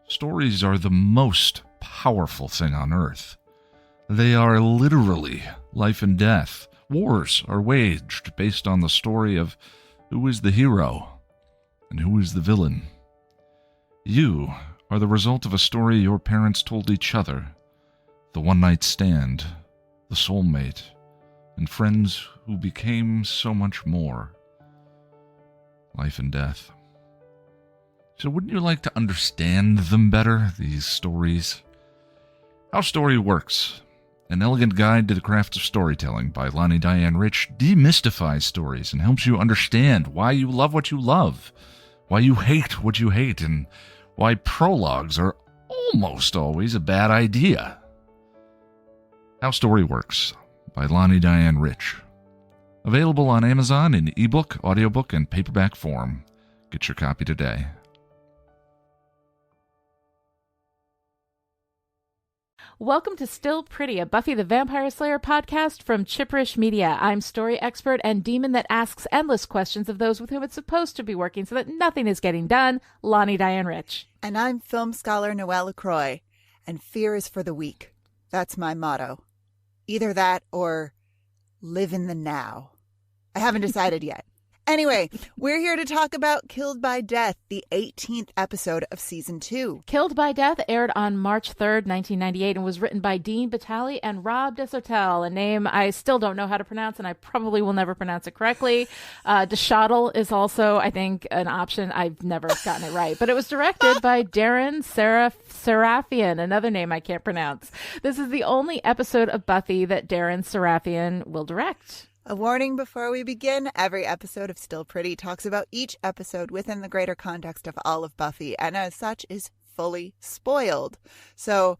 Stories are the most powerful thing on earth. They are literally life and death. Wars are waged based on the story of who is the hero and who is the villain. You are the result of a story your parents told each other, the one-night stand, the soulmate, and friends who became so much more. Life and death. So wouldn't you like to understand them better, these stories? How Story Works, an elegant guide to the craft of storytelling by Lani and Rich, demystifies stories and helps you understand why you love what you love, why you hate what you hate, and why prologues are almost always a bad idea. How Story Works by Lani and Rich. Available on Amazon in ebook, audiobook, and paperback form. Get your copy today. Welcome to Still Pretty, a Buffy the Vampire Slayer podcast from Chipperish Media. I'm story expert and demon that asks endless questions of those with whom it's supposed to be working so that nothing is getting done, Lani and Rich. And I'm film scholar Noelle LaCroix, and fear is for the weak. That's my motto. Either that or live in the now. I haven't decided yet. Anyway, we're here to talk about Killed by Death, the 18th episode of Season 2. Killed by Death aired on March 3rd, 1998, and was written by Dean Batali and Rob Desautels, a name I still don't know how to pronounce, and I probably will never pronounce it correctly. Desautels is also, I think, an option. I've never gotten it right. But it was directed by Darren Serafian, another name I can't pronounce. This is the only episode of Buffy that Darren Serafian will direct. A warning before we begin, every episode of Still Pretty talks about each episode within the greater context of all of Buffy, and as such is fully spoiled. So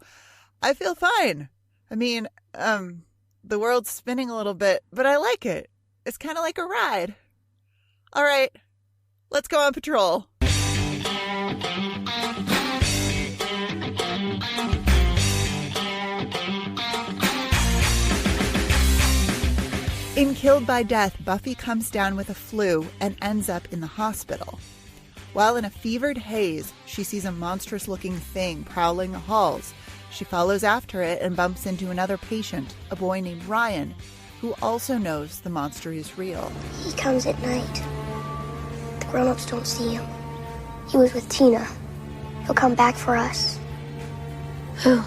I feel fine. I mean, the world's spinning a little bit, but I like it. It's kind of like a ride. All right, let's go on patrol. In Killed by Death, Buffy comes down with a flu and ends up in the hospital. While in a fevered haze, she sees a monstrous-looking thing prowling the halls. She follows after it and bumps into another patient, a boy named Ryan, who also knows the monster is real. He comes at night. The grown-ups don't see him. He was with Tina. He'll come back for us. Who?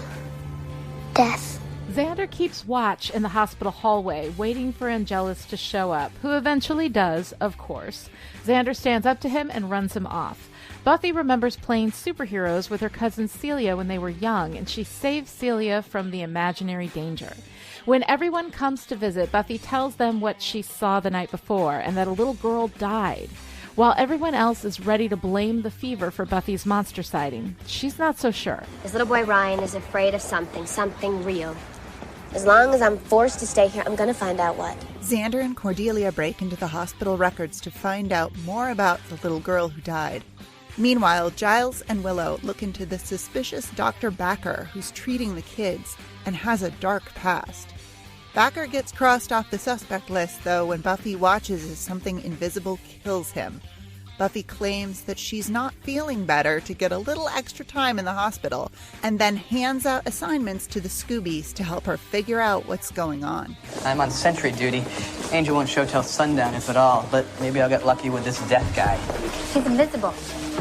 Death. Xander keeps watch in the hospital hallway, waiting for Angelus to show up, who eventually does, of course. Xander stands up to him and runs him off. Buffy remembers playing superheroes with her cousin Celia when they were young, and she saves Celia from the imaginary danger. When everyone comes to visit, Buffy tells them what she saw the night before, and that a little girl died. While everyone else is ready to blame the fever for Buffy's monster sighting, she's not so sure. This little boy Ryan is afraid of something real. As long as I'm forced to stay here, I'm gonna find out what. Xander and Cordelia break into the hospital records to find out more about the little girl who died. Meanwhile, Giles and Willow look into the suspicious Dr. Backer, who's treating the kids and has a dark past. Backer gets crossed off the suspect list, though, when Buffy watches as something invisible kills him. Buffy claims that she's not feeling better to get a little extra time in the hospital, and then hands out assignments to the Scoobies to help her figure out what's going on. I'm on sentry duty. Angel won't show till sundown, if at all, but maybe I'll get lucky with this death guy. He's invisible.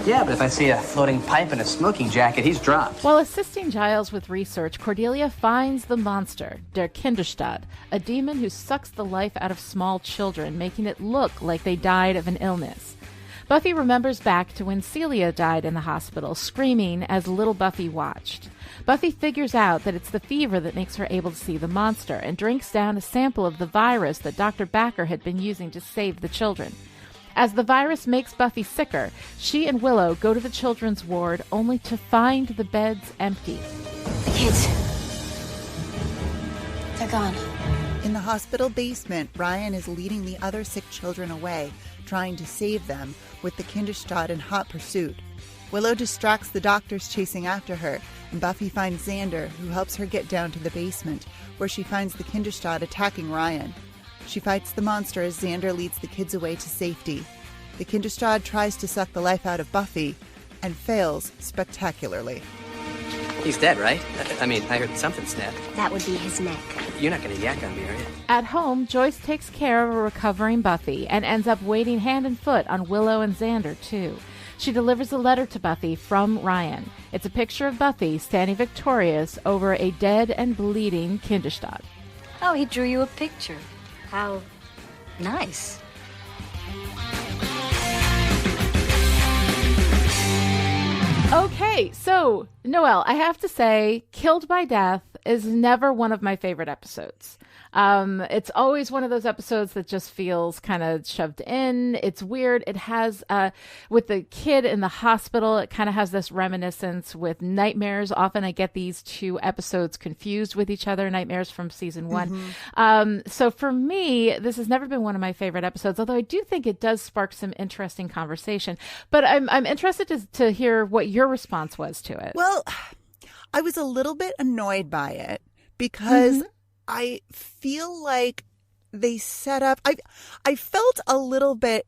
Yeah, but if I see a floating pipe and a smoking jacket, he's dropped. While assisting Giles with research, Cordelia finds the monster, Der Kinderstadt, a demon who sucks the life out of small children, making it look like they died of an illness. Buffy remembers back to when Celia died in the hospital, screaming as little Buffy watched. Buffy figures out that it's the fever that makes her able to see the monster and drinks down a sample of the virus that Dr. Backer had been using to save the children. As the virus makes Buffy sicker, she and Willow go to the children's ward only to find the beds empty. The kids. They're gone. In the hospital basement, Ryan is leading the other sick children away, trying to save them, with the Kinderstadt in hot pursuit. Willow distracts the doctors chasing after her, and Buffy finds Xander, who helps her get down to the basement, where she finds the Kinderstadt attacking Ryan. She fights the monster as Xander leads the kids away to safety. The Kinderstadt tries to suck the life out of Buffy, and fails spectacularly. He's dead, right? I mean, I heard something snap. That would be his neck. You're not going to yak on me, are you? At home, Joyce takes care of a recovering Buffy and ends up waiting hand and foot on Willow and Xander, too. She delivers a letter to Buffy from Ryan. It's a picture of Buffy standing victorious over a dead and bleeding Kinderstadt. Oh, he drew you a picture. How? Nice. Okay, so, Noelle, I have to say, Killed by Death is never one of my favorite episodes. It's always one of those episodes that just feels kind of shoved in. It's weird. It has, with the kid in the hospital, it kind of has this reminiscence with Nightmares. Often I get these two episodes confused with each other, Nightmares from season 1. So for me, this has never been one of my favorite episodes, although I do think it does spark some interesting conversation. But I'm interested to hear what your response was to it. Well, I was a little bit annoyed by it because I feel like they set up. I felt a little bit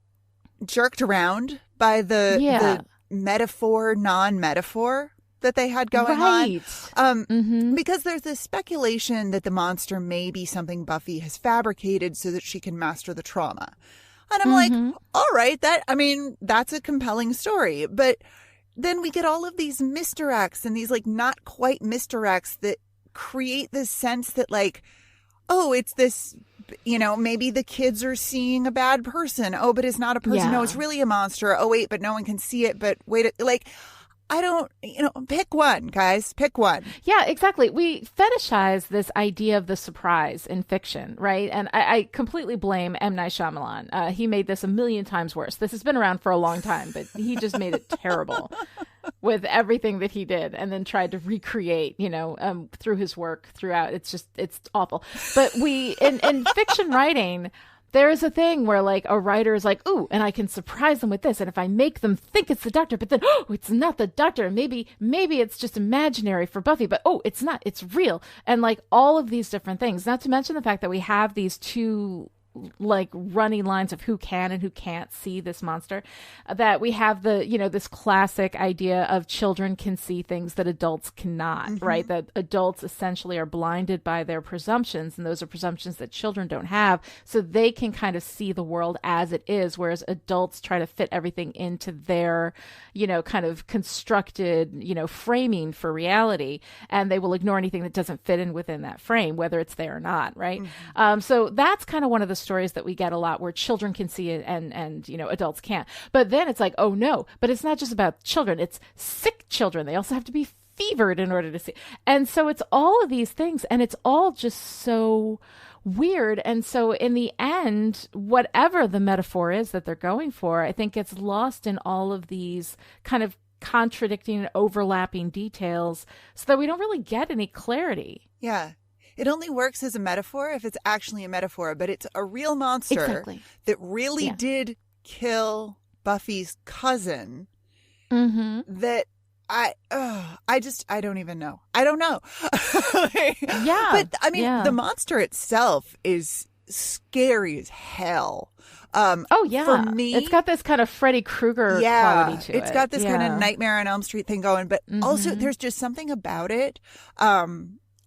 jerked around by the metaphor, non-metaphor that they had going on. Because there's this speculation that the monster may be something Buffy has fabricated so that she can master the trauma. And I'm like, all right, that's a compelling story. But then we get all of these misdirects and these like not quite misdirects that create this sense that like, oh, it's this, maybe the kids are seeing a bad person. Oh, but it's not a person. Yeah. No, it's really a monster. Oh, wait, but no one can see it. But wait, like, I don't, pick one, guys. Pick one. Yeah, exactly. We fetishize this idea of the surprise in fiction, right? And I completely blame M. Night Shyamalan. He made this a million times worse. This has been around for a long time, but he just made it terrible with everything that he did and then tried to recreate, through his work throughout. It's awful. But in fiction writing, there is a thing where like a writer is like, ooh, and I can surprise them with this. And if I make them think it's the doctor, but then, oh, it's not the doctor. Maybe it's just imaginary for Buffy, but oh, it's not, it's real. And like all of these different things, not to mention the fact that we have these two like running lines of who can and who can't see this monster, that we have the, this classic idea of children can see things that adults cannot, right? That adults essentially are blinded by their presumptions, and those are presumptions that children don't have, so they can kind of see the world as it is, whereas adults try to fit everything into their, kind of constructed, framing for reality, and they will ignore anything that doesn't fit in within that frame, whether it's there or not, right? So that's kind of one of the stories that we get a lot where children can see it and adults can't. But then it's like, oh no, but it's not just about children, it's sick children. They also have to be fevered in order to see. And so it's all of these things, and it's all just so weird. And so in the end, whatever the metaphor is that they're going for, I think gets lost in all of these kind of contradicting and overlapping details so that we don't really get any clarity. Yeah. It only works as a metaphor if it's actually a metaphor, but it's a real monster that really did kill Buffy's cousin. That I don't even know. I don't know. But I mean, the monster itself is scary as hell. For me, it's got this kind of Freddy Krueger quality to it. It's got this kind of Nightmare on Elm Street thing going, but also there's just something about it.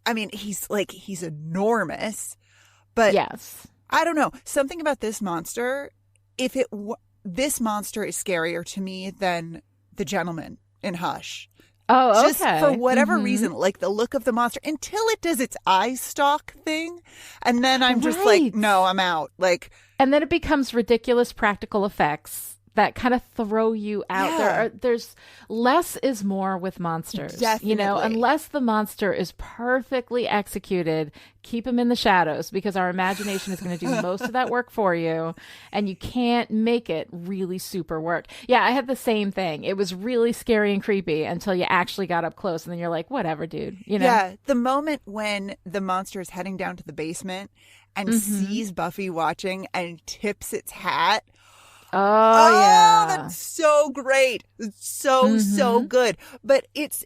I mean, he's enormous, but yes, I don't know. Something about this monster, this monster is scarier to me than the gentleman in Hush. Oh, okay. Just for whatever reason, like the look of the monster until it does its eye stalk thing. And then I'm just like, no, I'm out. Like, and then it becomes ridiculous practical effects that kind of throw you out. Yeah. There's less is more with monsters. Definitely. Unless the monster is perfectly executed, keep him in the shadows, because our imagination is going to do most of that work for you, and you can't make it really super work. Yeah, I had the same thing. It was really scary and creepy until you actually got up close, and then you're like, whatever, dude. Yeah, the moment when the monster is heading down to the basement and sees Buffy watching and tips its hat. Oh, yeah. That's so great. It's so good. But it's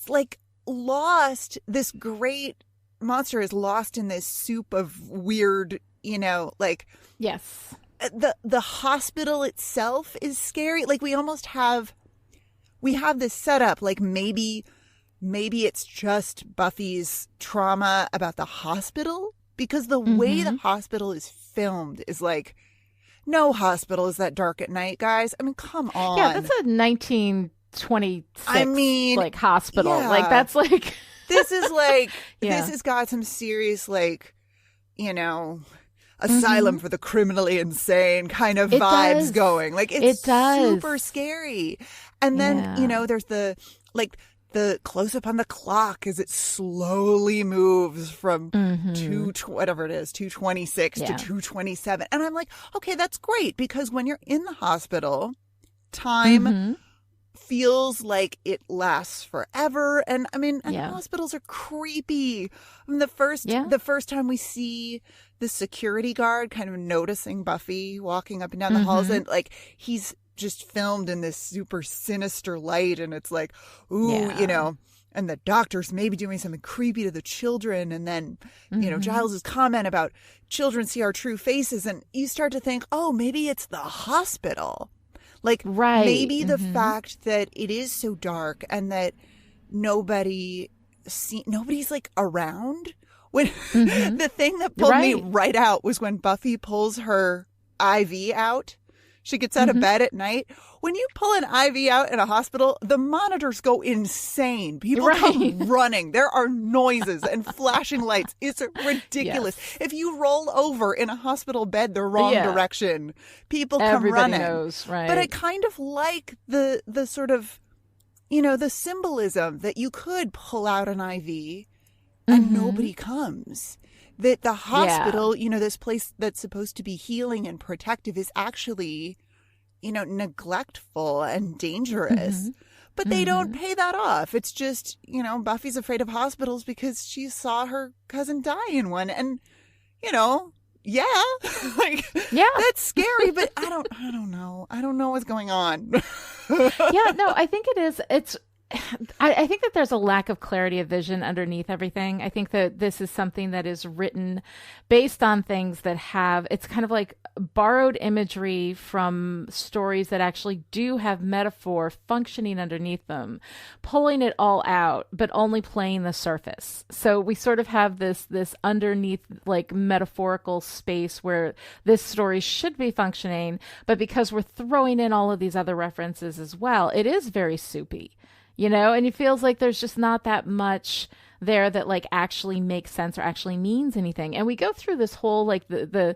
like lost. This great monster is lost in this soup of weird, like. Yes. The hospital itself is scary. Like we almost have we have this setup, like maybe it's just Buffy's trauma about the hospital, because the way the hospital is filmed is like, no hospital is that dark at night, guys. I mean, come on. Yeah, that's a 1926 like hospital. Yeah. Like that's like this is like Yeah. this has got some serious like, asylum for the criminally insane kind of vibes does. going. Like it's It does. super scary. And then, there's the close up on the clock as it slowly moves from 226 to 227. And I'm like, okay, that's great, because when you're in the hospital, time feels like it lasts forever. And I mean, hospitals are creepy. I mean, the first time we see the security guard kind of noticing Buffy walking up and down the halls, and like he's just filmed in this super sinister light, and it's like, ooh, and the doctor's maybe doing something creepy to the children, and then Giles's comment about children see our true faces, and you start to think, oh, maybe it's the hospital. Like, maybe the fact that it is so dark and that nobody's like around. When the thing that pulled me right out was when Buffy pulls her IV out. She gets out of bed at night. When you pull an IV out in a hospital, the monitors go insane. People come running. There are noises and flashing lights. It's ridiculous. Yes. If you roll over in a hospital bed the wrong direction, people come running. Everybody knows, right? But I kind of like the sort of, the symbolism that you could pull out an IV and nobody comes. That the hospital, this place that's supposed to be healing and protective, is actually, neglectful and dangerous. But they don't pay that off. It's just, Buffy's afraid of hospitals because she saw her cousin die in one. And, that's scary, but I don't know. I don't know what's going on. I think it is. I think that there's a lack of clarity of vision underneath everything. I think that this is something that is written based on things that it's kind of like borrowed imagery from stories that actually do have metaphor functioning underneath them, pulling it all out, but only playing the surface. So we sort of have this underneath like metaphorical space where this story should be functioning, but because we're throwing in all of these other references as well, it is very soupy. And it feels like there's just not that much there that like actually makes sense or actually means anything. And we go through this whole like the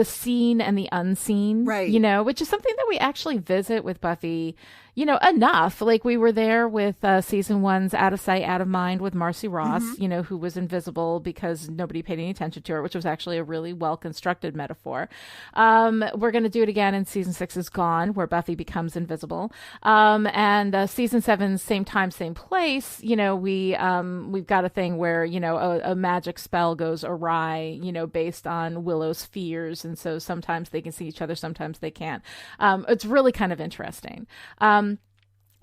seen and the unseen, right? Which is something that we actually visit with Buffy, enough. Like we were there with season 1's Out of Sight, Out of Mind with Marcy Ross, who was invisible because nobody paid any attention to her, which was actually a really well constructed metaphor. We're going to do it again in season 6's Gone, where Buffy becomes invisible. And season 7, same time, same place. We've got a thing where a magic spell goes awry, based on Willow's fears, and so sometimes they can see each other, sometimes they can't. It's really kind of interesting.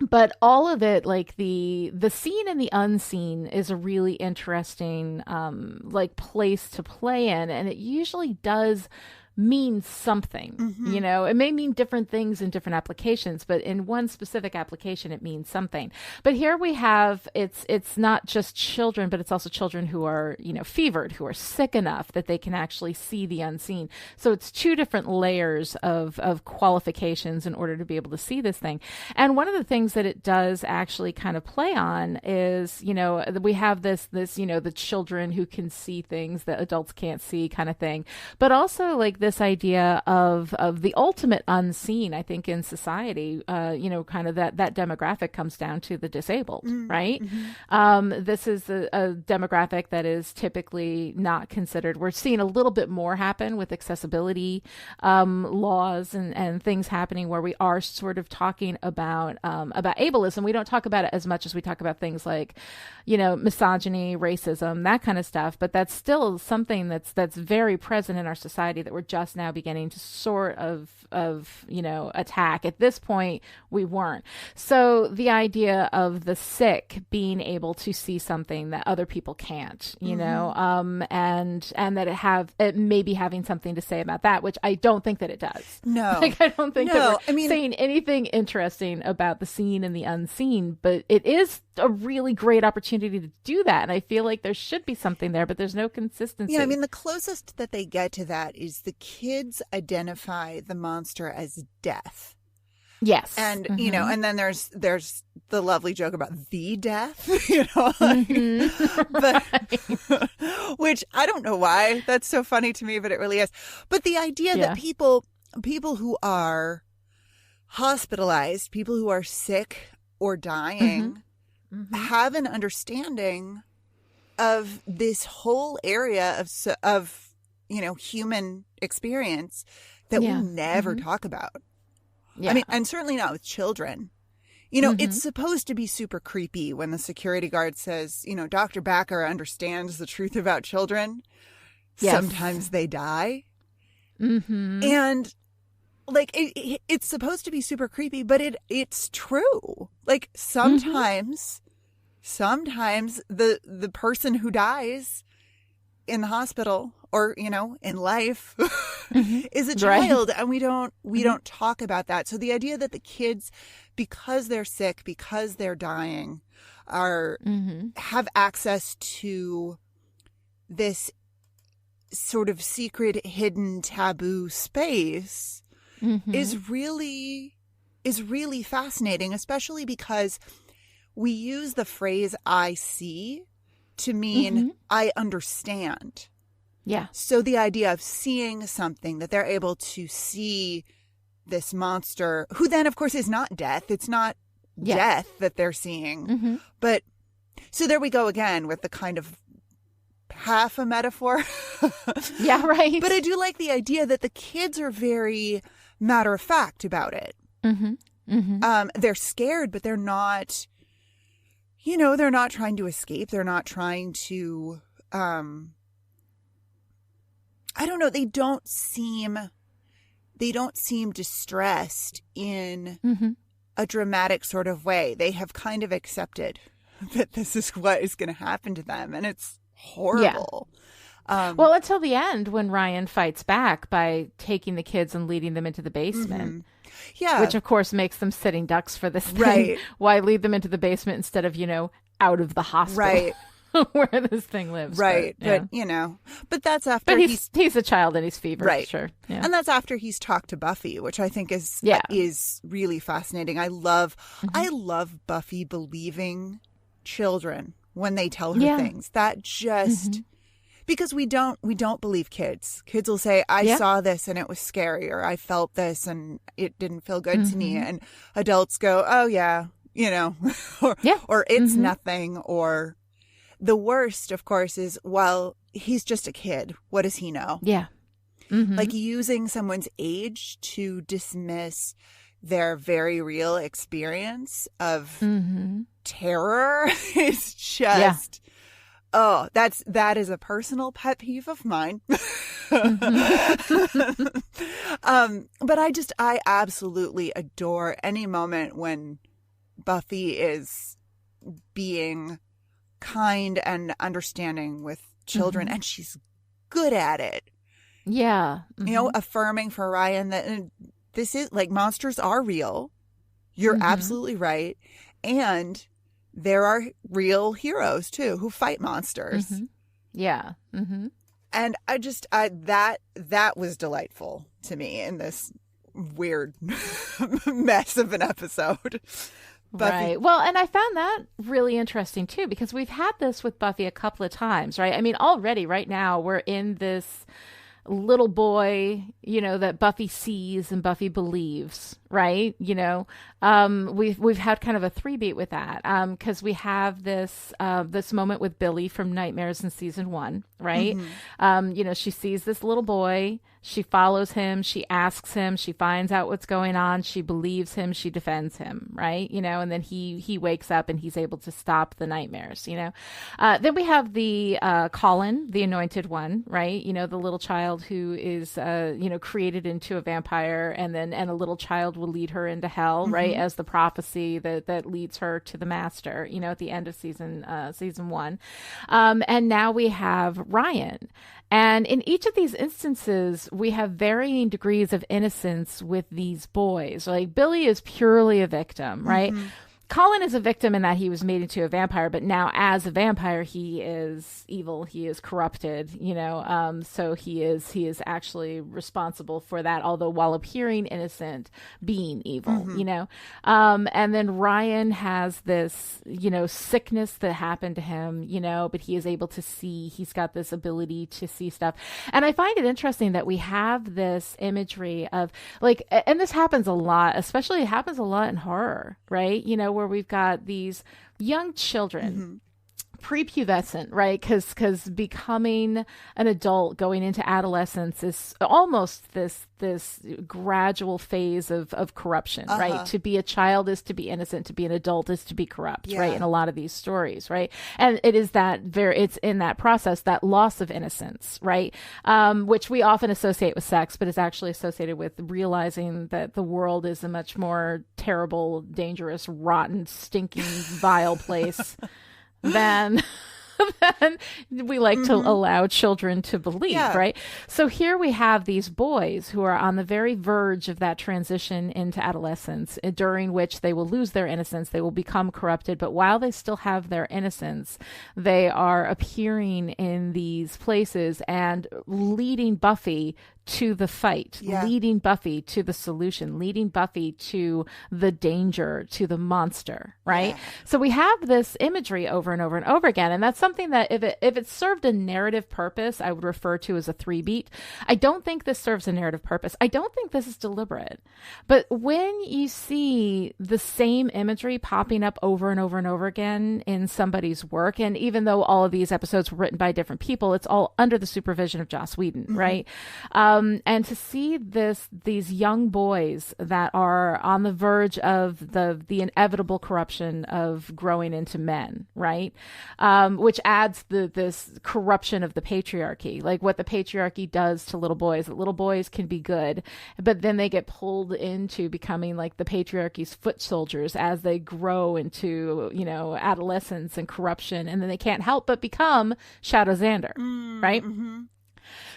But all of it, like the seen and the unseen, is a really interesting like place to play in, and it usually does mean something. It may mean different things in different applications, but in one specific application it means something. But here we have it's not just children, but it's also children who are fevered, who are sick enough that they can actually see the unseen. So it's two different layers of qualifications in order to be able to see this thing. And one of the things that it does actually kind of play on is we have this the children who can see things that adults can't see kind of thing, but also like this idea of the ultimate unseen. I think in society, kind of that demographic comes down to the disabled, right? This is a demographic that is typically not considered. We're seeing a little bit more happen with accessibility laws and things happening where we are sort of talking about ableism. We don't talk about it as much as we talk about things like, misogyny, racism, that kind of stuff. But that's still something that's very present in our society that we're just now beginning to sort of attack. At this point, we weren't. So the idea of the sick being able to see something that other people can't, and that it maybe having something to say about that, which I don't think that it does. No. I don't think that we're saying anything interesting about the seen and the unseen, but it is a really great opportunity to do that. And I feel like there should be something there, but there's no consistency. Yeah, the closest that they get to that is the kids identify the monster as death. Yes. And, mm-hmm. And then there's the lovely joke about the death, Mm-hmm. but, which I don't know why that's so funny to me, but it really is. But the idea that people who are hospitalized, people who are sick or dying, mm-hmm. have an understanding of this whole area of human experience that we never mm-hmm. talk about. Yeah. And certainly not with children. Mm-hmm. It's supposed to be super creepy when the security guard says, Dr. Backer understands the truth about children. Yes. Sometimes they die. Mm-hmm. And it's supposed to be super creepy, but it's true. Sometimes the person who dies in the hospital or, in life mm-hmm. is a child. Right. And we don't talk about that. So the idea that the kids, because they're sick, because they're dying, have access to this sort of secret, hidden, taboo space mm-hmm. is really fascinating, especially because we use the phrase "I see" to mean mm-hmm. I understand. Yeah. So the idea of seeing something, that they're able to see this monster, who then, of course, is not death. It's not death that they're seeing. Mm-hmm. But so there we go again with the kind of half a metaphor. Yeah, right. But I do like the idea that the kids are very matter of fact about it. Mm-hmm. Mm-hmm. They're scared, but they're not, they're not trying to escape. They're not trying to, I don't know. They don't seem distressed in mm-hmm. a dramatic sort of way. They have kind of accepted that this is what is going to happen to them. And it's horrible. Yeah. Well, until the end when Ryan fights back by taking the kids and leading them into the basement. Mm-hmm. Yeah. Which, of course, makes them sitting ducks for this thing. Right. Why lead them into the basement instead of, out of the hospital? Right. Where this thing lives. Right. But but that's after but he's a child and he's feverish. Right. Sure. Yeah. And that's after he's talked to Buffy, which I think is really fascinating. I love Buffy believing children when they tell her things. That just because we don't believe kids. Kids will say, I saw this and it was scary, or I felt this and it didn't feel good to me. And adults go, oh yeah, or it's nothing, or the worst, of course, is, well, he's just a kid. What does he know? Yeah. Mm-hmm. Using someone's age to dismiss their very real experience of terror is just, that is a personal pet peeve of mine. But I absolutely adore any moment when Buffy is being kind and understanding with children, and she's good at it. Yeah. Affirming for Ryan that this is monsters are real. You're absolutely right. And there are real heroes too who fight monsters. Yeah. Mm-hmm. And that was delightful to me in this weird mess of an episode. Buffy. Right. Well, and I found that really interesting too, because we've had this with Buffy a couple of times, right? I mean, already right now we're in this little boy, that Buffy sees and Buffy believes, right? We've had kind of a 3-beat with that, because we have this moment with Billy from Nightmares in season 1, right? She sees this little boy, she follows him, she asks him, she finds out what's going on, she believes him, she defends him, right? And then he wakes up and he's able to stop the nightmares. Then we have the Colin, the anointed one, right? The little child who is created into a vampire, and a little child will lead her into hell, right? As the prophecy that leads her to the master, at the end of season 1. And now we have Ryan. And in each of these instances, we have varying degrees of innocence with these boys. Like Billy is purely a victim, right? Colin is a victim in that he was made into a vampire, but now as a vampire, he is evil. He is corrupted, so he is actually responsible for that, although while appearing innocent, being evil, and then Ryan has this, sickness that happened to him, but he is able to see, he's got this ability to see stuff. And I find it interesting that we have this imagery of like, and this happens a lot, especially it happens a lot in horror, right? Where we've got these young children, prepubescent, right? Because becoming an adult, going into adolescence is almost this gradual phase of corruption, right? To be a child is to be innocent, to be an adult is to be corrupt, right? In a lot of these stories, right? And it is it's in that process, that loss of innocence, right? Which we often associate with sex, but is actually associated with realizing that the world is a much more terrible, dangerous, rotten, stinking, vile place than we like to allow children to believe, right? So here we have these boys who are on the very verge of that transition into adolescence, during which they will lose their innocence, they will become corrupted, but while they still have their innocence, they are appearing in these places and leading Buffy to the fight, leading Buffy to the solution, leading Buffy to the danger, to the monster, right? So we have this imagery over and over and over again, and that's something that if it served a narrative purpose, I would refer to as a 3-beat. I don't think this serves a narrative purpose. I don't think this is deliberate. But when you see the same imagery popping up over and over and over again in somebody's work, and even though all of these episodes were written by different people, it's all under the supervision of Joss Whedon, right? And to see these young boys that are on the verge of the inevitable corruption of growing into men, right? Which adds this corruption of the patriarchy, like what the patriarchy does to little boys. That little boys can be good, but then they get pulled into becoming like the patriarchy's foot soldiers as they grow into, adolescence and corruption, and then they can't help but become Shadow Xander, right?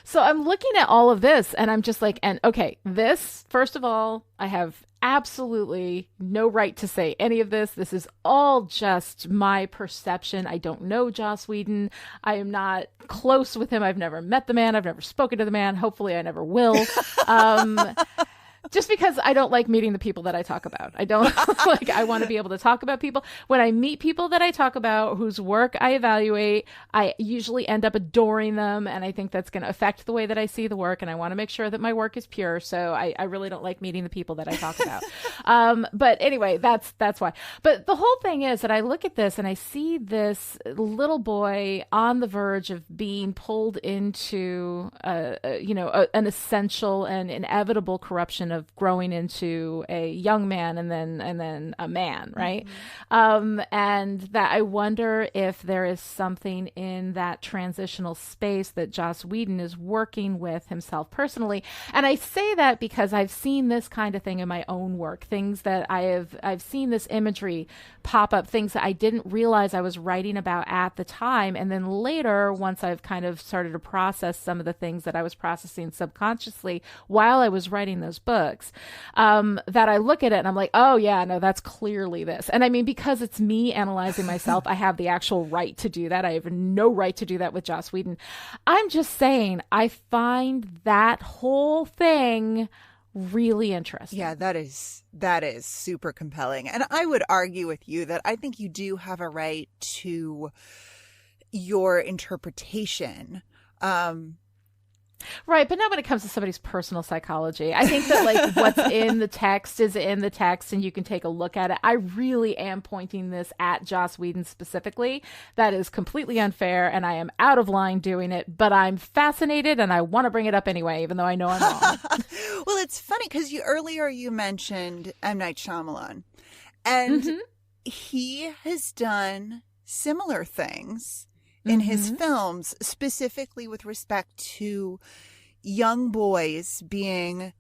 So I'm looking at all of this and I'm just like, and okay, this, first of all, I have absolutely no right to say any of this. This is all just my perception. I don't know Joss Whedon. I am not close with him. I've never met the man. I've never spoken to the man. Hopefully I never will. Just because I don't like meeting the people that I talk about. I don't like, I want to be able to talk about people. When I meet people that I talk about, whose work I evaluate, I usually end up adoring them. And I think that's going to affect the way that I see the work. And I want to make sure that my work is pure. So I really don't like meeting the people that I talk about. But anyway, that's why. But the whole thing is that I look at this and I see this little boy on the verge of being pulled into, an essential and inevitable corruption of growing into a young man and then a man, right? And that I wonder if there is something in that transitional space that Joss Whedon is working with himself personally. And I say that because I've seen this kind of thing in my own work, things that I've seen this imagery pop up, things that I didn't realize I was writing about at the time. And then later, once I've kind of started to process some of the things that I was processing subconsciously while I was writing those books, that I look at it and I'm like, oh yeah, no, that's clearly this. And I mean, because it's me analyzing myself, I have the actual right to do that. I have no right to do that with Joss Whedon. I'm just saying, I find that whole thing really interesting. Yeah, that is super compelling. And I would argue with you that I think you do have a right to your interpretation. Right, but not when it comes to somebody's personal psychology. I think that like what's in the text is in the text and you can take a look at it. I really am pointing this at Joss Whedon specifically. That is completely unfair and I am out of line doing it, but I'm fascinated and I want to bring it up anyway, even though I know I'm wrong. Well, it's funny because earlier you mentioned M. Night Shyamalan, and he has done similar things in his films, specifically with respect to young boys being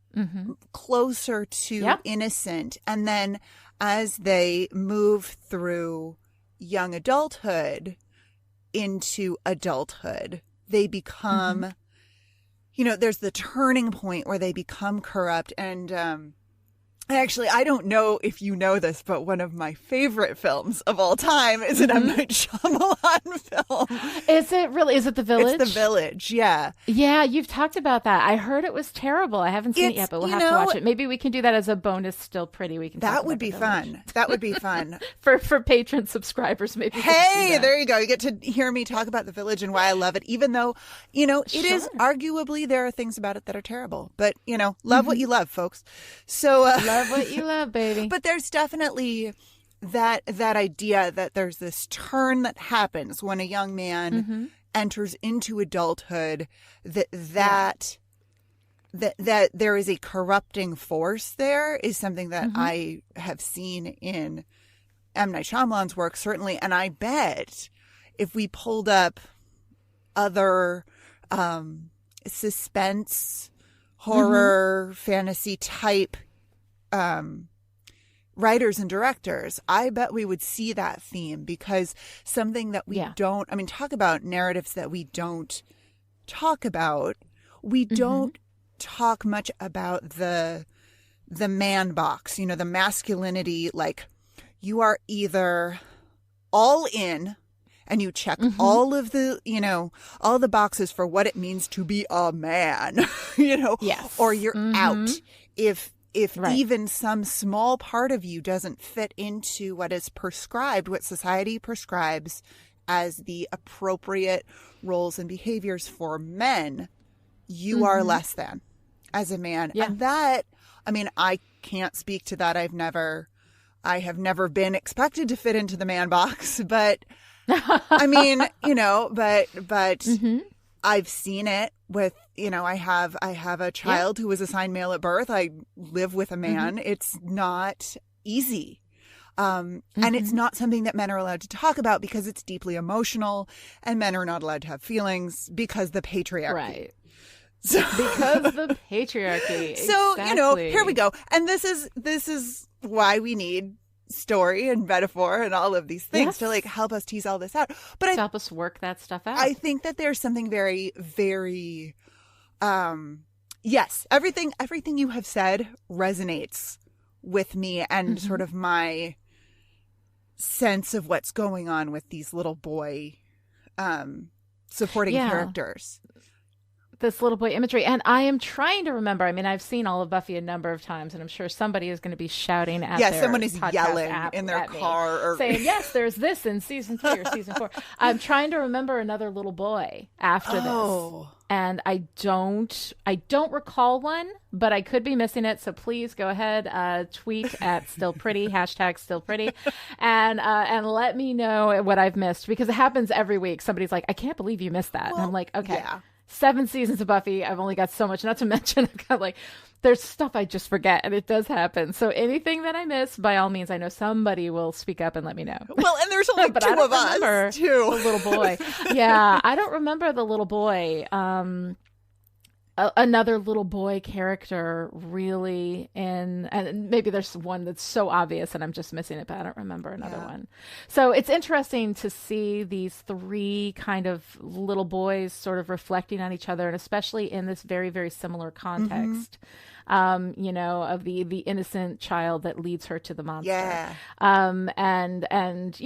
closer to innocent. And then as they move through young adulthood into adulthood, they become, there's the turning point where they become corrupt. And actually, I don't know if you know this, but one of my favorite films of all time is an M. Night Shyamalan film. Is it really? Is it The Village? It's The Village, yeah. Yeah, you've talked about that. I heard it was terrible. I haven't seen it yet, but we'll have to watch it. Maybe we can do that as a bonus Still Pretty. We can. That would be fun. That would be fun. for patron subscribers, maybe. Hey, there you go. You get to hear me talk about The Village and why I love it, even though, it is arguably, there are things about it that are terrible. But, love what you love, folks. So, love what you love, baby. But there's definitely that idea that there's this turn that happens when a young man enters into adulthood, that there is a corrupting force there is something that I have seen in M. Night Shyamalan's work, certainly. And I bet if we pulled up other suspense, horror, fantasy type writers and directors, I bet we would see that theme, because something that we don't, talk about narratives that we don't talk about. We don't talk much about the man box, the masculinity, like you are either all in and you check all of the, all the boxes for what it means to be a man, or you're out if even some small part of you doesn't fit into what is prescribed, what society prescribes as the appropriate roles and behaviors for men, you are less than as a man. Yeah. And that, I can't speak to that. I have never been expected to fit into the man box, but but I've seen it with, I have a child who was assigned male at birth. I live with a man. It's not easy. And it's not something that men are allowed to talk about because it's deeply emotional, and men are not allowed to have feelings because the patriarchy. Right. So, because the patriarchy. So, exactly. Here we go. And this is why we need story and metaphor and all of these things to help us tease all this out. But to help us work that stuff out. I think that there's something very, very, yes, everything you have said resonates with me and sort of my sense of what's going on with these little boy supporting characters. This little boy imagery. And I am trying to remember. I've seen all of Buffy a number of times, and I'm sure somebody is going to be shouting at their someone is yelling app in their car or saying, yes, there's this in season 3 or season 4. I'm trying to remember another little boy after this. And I don't recall one, but I could be missing it. So please go ahead, tweet at Still Pretty, hashtag Still Pretty, and let me know what I've missed, because it happens every week. Somebody's like, I can't believe you missed that. And I'm like, okay. Yeah. 7 seasons of Buffy. I've only got so much, not to mention I've got there's stuff I just forget, and it does happen. So anything that I miss, by all means, I know somebody will speak up and let me know. Well, and there's only two of us, too. The little boy. Yeah, I don't remember the little boy. Another little boy character really and maybe there's one that's so obvious and I'm just missing it, but I don't remember another one. So it's interesting to see these 3 kind of little boys sort of reflecting on each other, and especially in this very, very similar context. of the innocent child that leads her to the monster. Yeah. And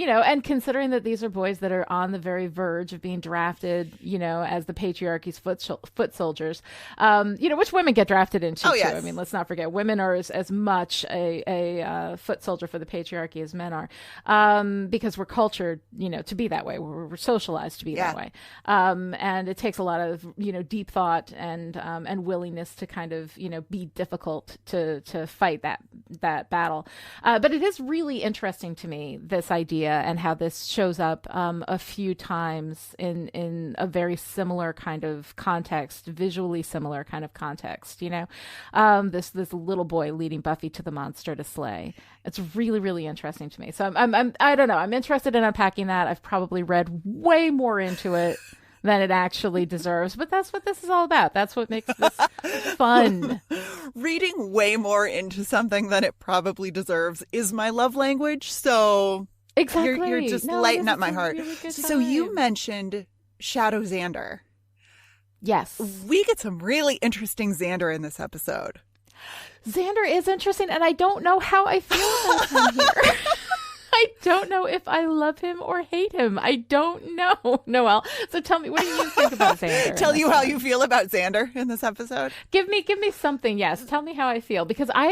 considering that these are boys that are on the very verge of being drafted, as the patriarchy's foot soldiers, which women get drafted into, Oh, too. yes. I mean, let's not forget, women are as much a foot soldier for the patriarchy as men are, because we're cultured, to be that way. We're socialized to be that way. And it takes a lot of, deep thought and willingness to kind of, be difficult to fight that battle. But it is really interesting to me, this idea, and how this shows up a few times in a very similar kind of context, visually similar kind of context, this little boy leading Buffy to the monster to slay. It's really, really interesting to me. So I don't know. I'm interested in unpacking that. I've probably read way more into it than it actually deserves, but that's what this is all about. That's what makes this fun. Reading way more into something than it probably deserves is my love language. So exactly, you're just lighting up my heart. Really so you mentioned Shadow Xander. Yes. We get some really interesting Xander in this episode. Xander is interesting, and I don't know how I feel about him here. I don't know if I love him or hate him. I don't know, Noelle. So tell me, what do you think about Xander? Tell you how you feel about Xander in this episode. Give me something. Yes. Tell me how I feel, because I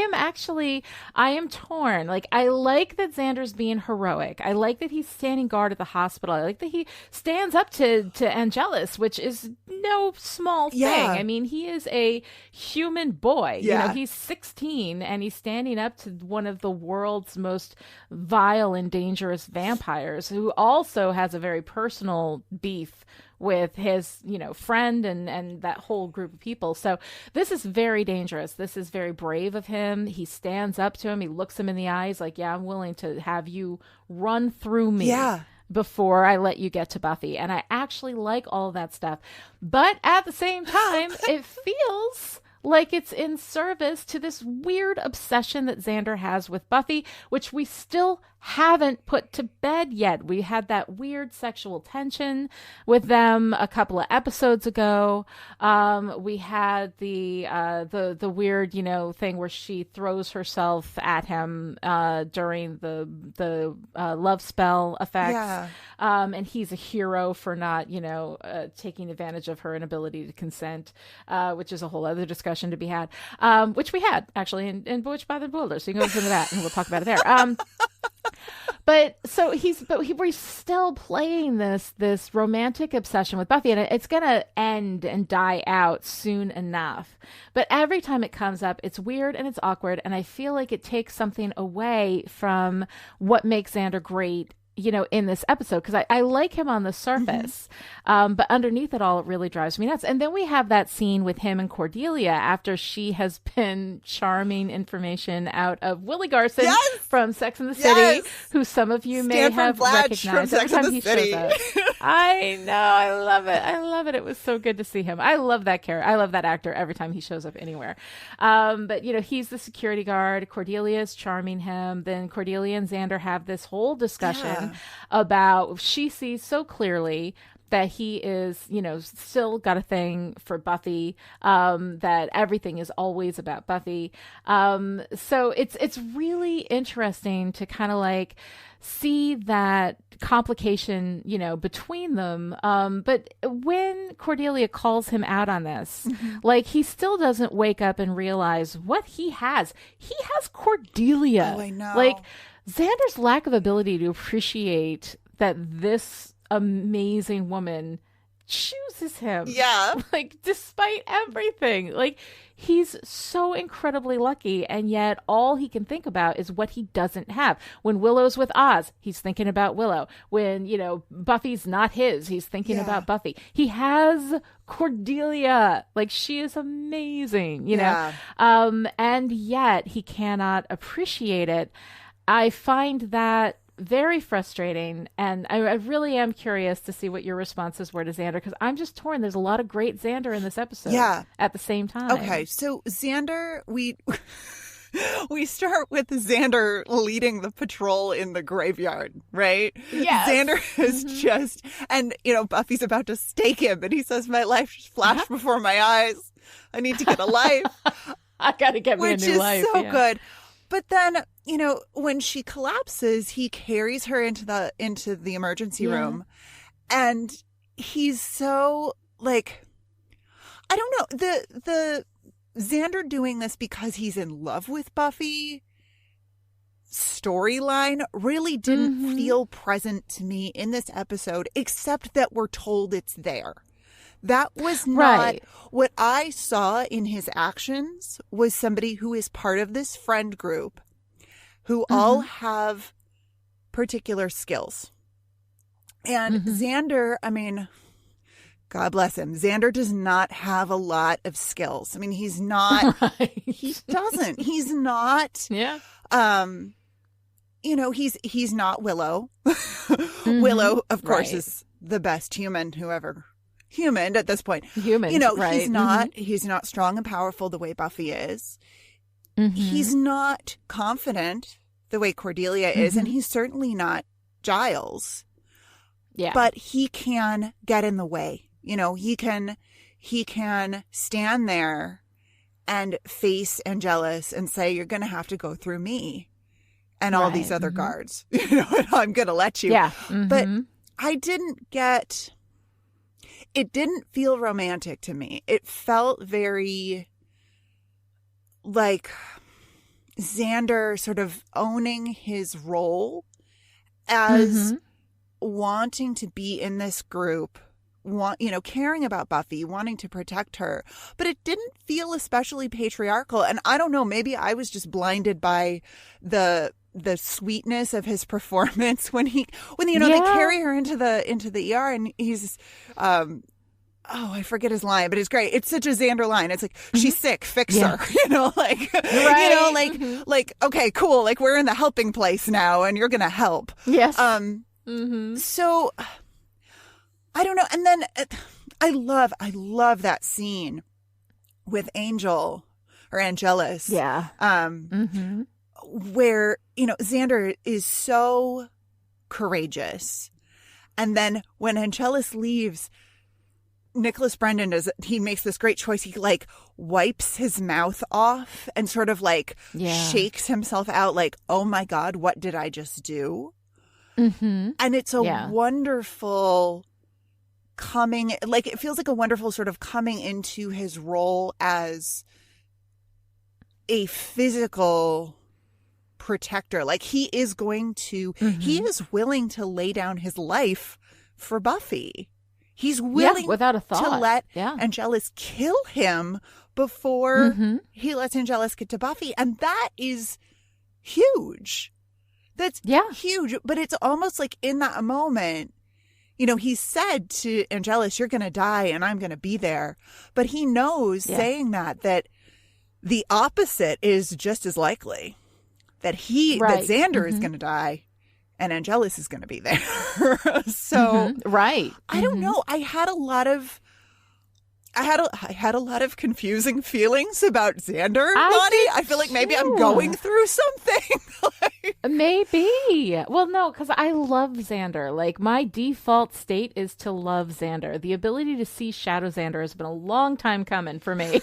am torn. Like, I like that Xander's being heroic. I like that he's standing guard at the hospital. I like that he stands up to Angelus, which is no small thing. Yeah. I mean, he is a human boy. Yeah. He's 16 and he's standing up to one of the world's most vile and dangerous vampires, who also has a very personal beef with his, friend and that whole group of people. So this is very dangerous. This is very brave of him. He stands up to him. He looks him in the eyes like, yeah, I'm willing to have you run through me. Yeah. Before I let you get to Buffy. And I actually like all of that stuff. But at the same time, it feels like it's in service to this weird obsession that Xander has with Buffy, which we still haven't put to bed yet. We had that weird sexual tension with them a couple of episodes ago. We had the weird, thing where she throws herself at him during the love spell effects. Yeah. And he's a hero for not, taking advantage of her inability to consent, which is a whole other discussion to be had, which we had actually in Bewitched by the Bewildered. So you can go listen to that and we'll talk about it there. But we're still playing this romantic obsession with Buffy, and it's gonna end and die out soon enough. But every time it comes up, it's weird and it's awkward, and I feel like it takes something away from what makes Xander great, in this episode, because I like him on the surface, but underneath it all, it really drives me nuts. And then we have that scene with him and Cordelia after she has been charming information out of Willie Garson from Sex and the City, who some of you may have recognized every time he shows up. I know, I love it. It was so good to see him. I love that character. I love that actor every time he shows up anywhere. But he's the security guard. Cordelia is charming him. Then Cordelia and Xander have this whole discussion about, she sees so clearly that he is, still got a thing for Buffy, that everything is always about Buffy. So it's really interesting to kind of like see that complication, between them. But when Cordelia calls him out on this, like, he still doesn't wake up and realize what he has. He has Cordelia. Oh, I know. Like, Xander's lack of ability to appreciate that this amazing woman chooses him. Yeah. Like, despite everything. Like, he's so incredibly lucky, and yet all he can think about is what he doesn't have. When Willow's with Oz, he's thinking about Willow. When, Buffy's not his, he's thinking about Buffy. He has Cordelia. Like, she is amazing, know? And yet he cannot appreciate it. I find that very frustrating, and I really am curious to see what your responses were to Xander, because I'm just torn. There's a lot of great Xander in this episode at the same time. Okay, so Xander, we start with Xander leading the patrol in the graveyard, right? Yes. Xander is just, and, Buffy's about to stake him, and he says, my life just flashed before my eyes. I need to get a life. I gotta get me a which new is life. so yeah. good. But then, when she collapses, he carries her into the emergency room, and he's so like, I don't know, the Xander doing this because he's in love with Buffy storyline really didn't feel present to me in this episode, except that we're told it's there. That was not what I saw in his actions. Was somebody who is part of this friend group who all have particular skills. And Xander, I mean, God bless him, Xander does not have a lot of skills. I mean, he's not, he doesn't, he's not, he's not Willow. Willow, of course, is the best human at this point. He's not strong and powerful the way Buffy is. He's not confident the way Cordelia is, and he's certainly not Giles. Yeah. But he can get in the way. He can stand there and face Angelus and say, you're going to have to go through me and all these other guards. And I'm going to let you. Yeah. But it didn't feel romantic to me. It felt very like Xander sort of owning his role as wanting to be in this group, caring about Buffy, wanting to protect her. But it didn't feel especially patriarchal. And I don't know, maybe I was just blinded by the sweetness of his performance when they carry her into the ER, and he's I forget his line, but it's great. It's such a Xander line. It's like, she's sick, fix her. Okay, cool. Like, we're in the helping place now, and you're gonna help. Yes. So I don't know. And then I love that scene with Angel or Angelus. Yeah. Where, Xander is so courageous. And then when Angelus leaves, Nicholas Brendan he makes this great choice. He wipes his mouth off and sort of shakes himself out like, oh my God, what did I just do? And it's a wonderful it feels like a wonderful sort of coming into his role as a physical protector. Like, he is he is willing to lay down his life for Buffy. He's willing without a thought to let Angelus kill him before he lets Angelus get to Buffy. And that is huge. That's huge. But it's almost like in that moment, he said to Angelus, you're going to die and I'm going to be there. But he knows saying that the opposite is just as likely. That Xander is going to die and Angelus is going to be there. So I don't know. I had a lot of confusing feelings about Xander, Lani. I feel like maybe I'm going through something. Maybe. Well, no, because I love Xander. Like, my default state is to love Xander. The ability to see Shadow Xander has been a long time coming for me.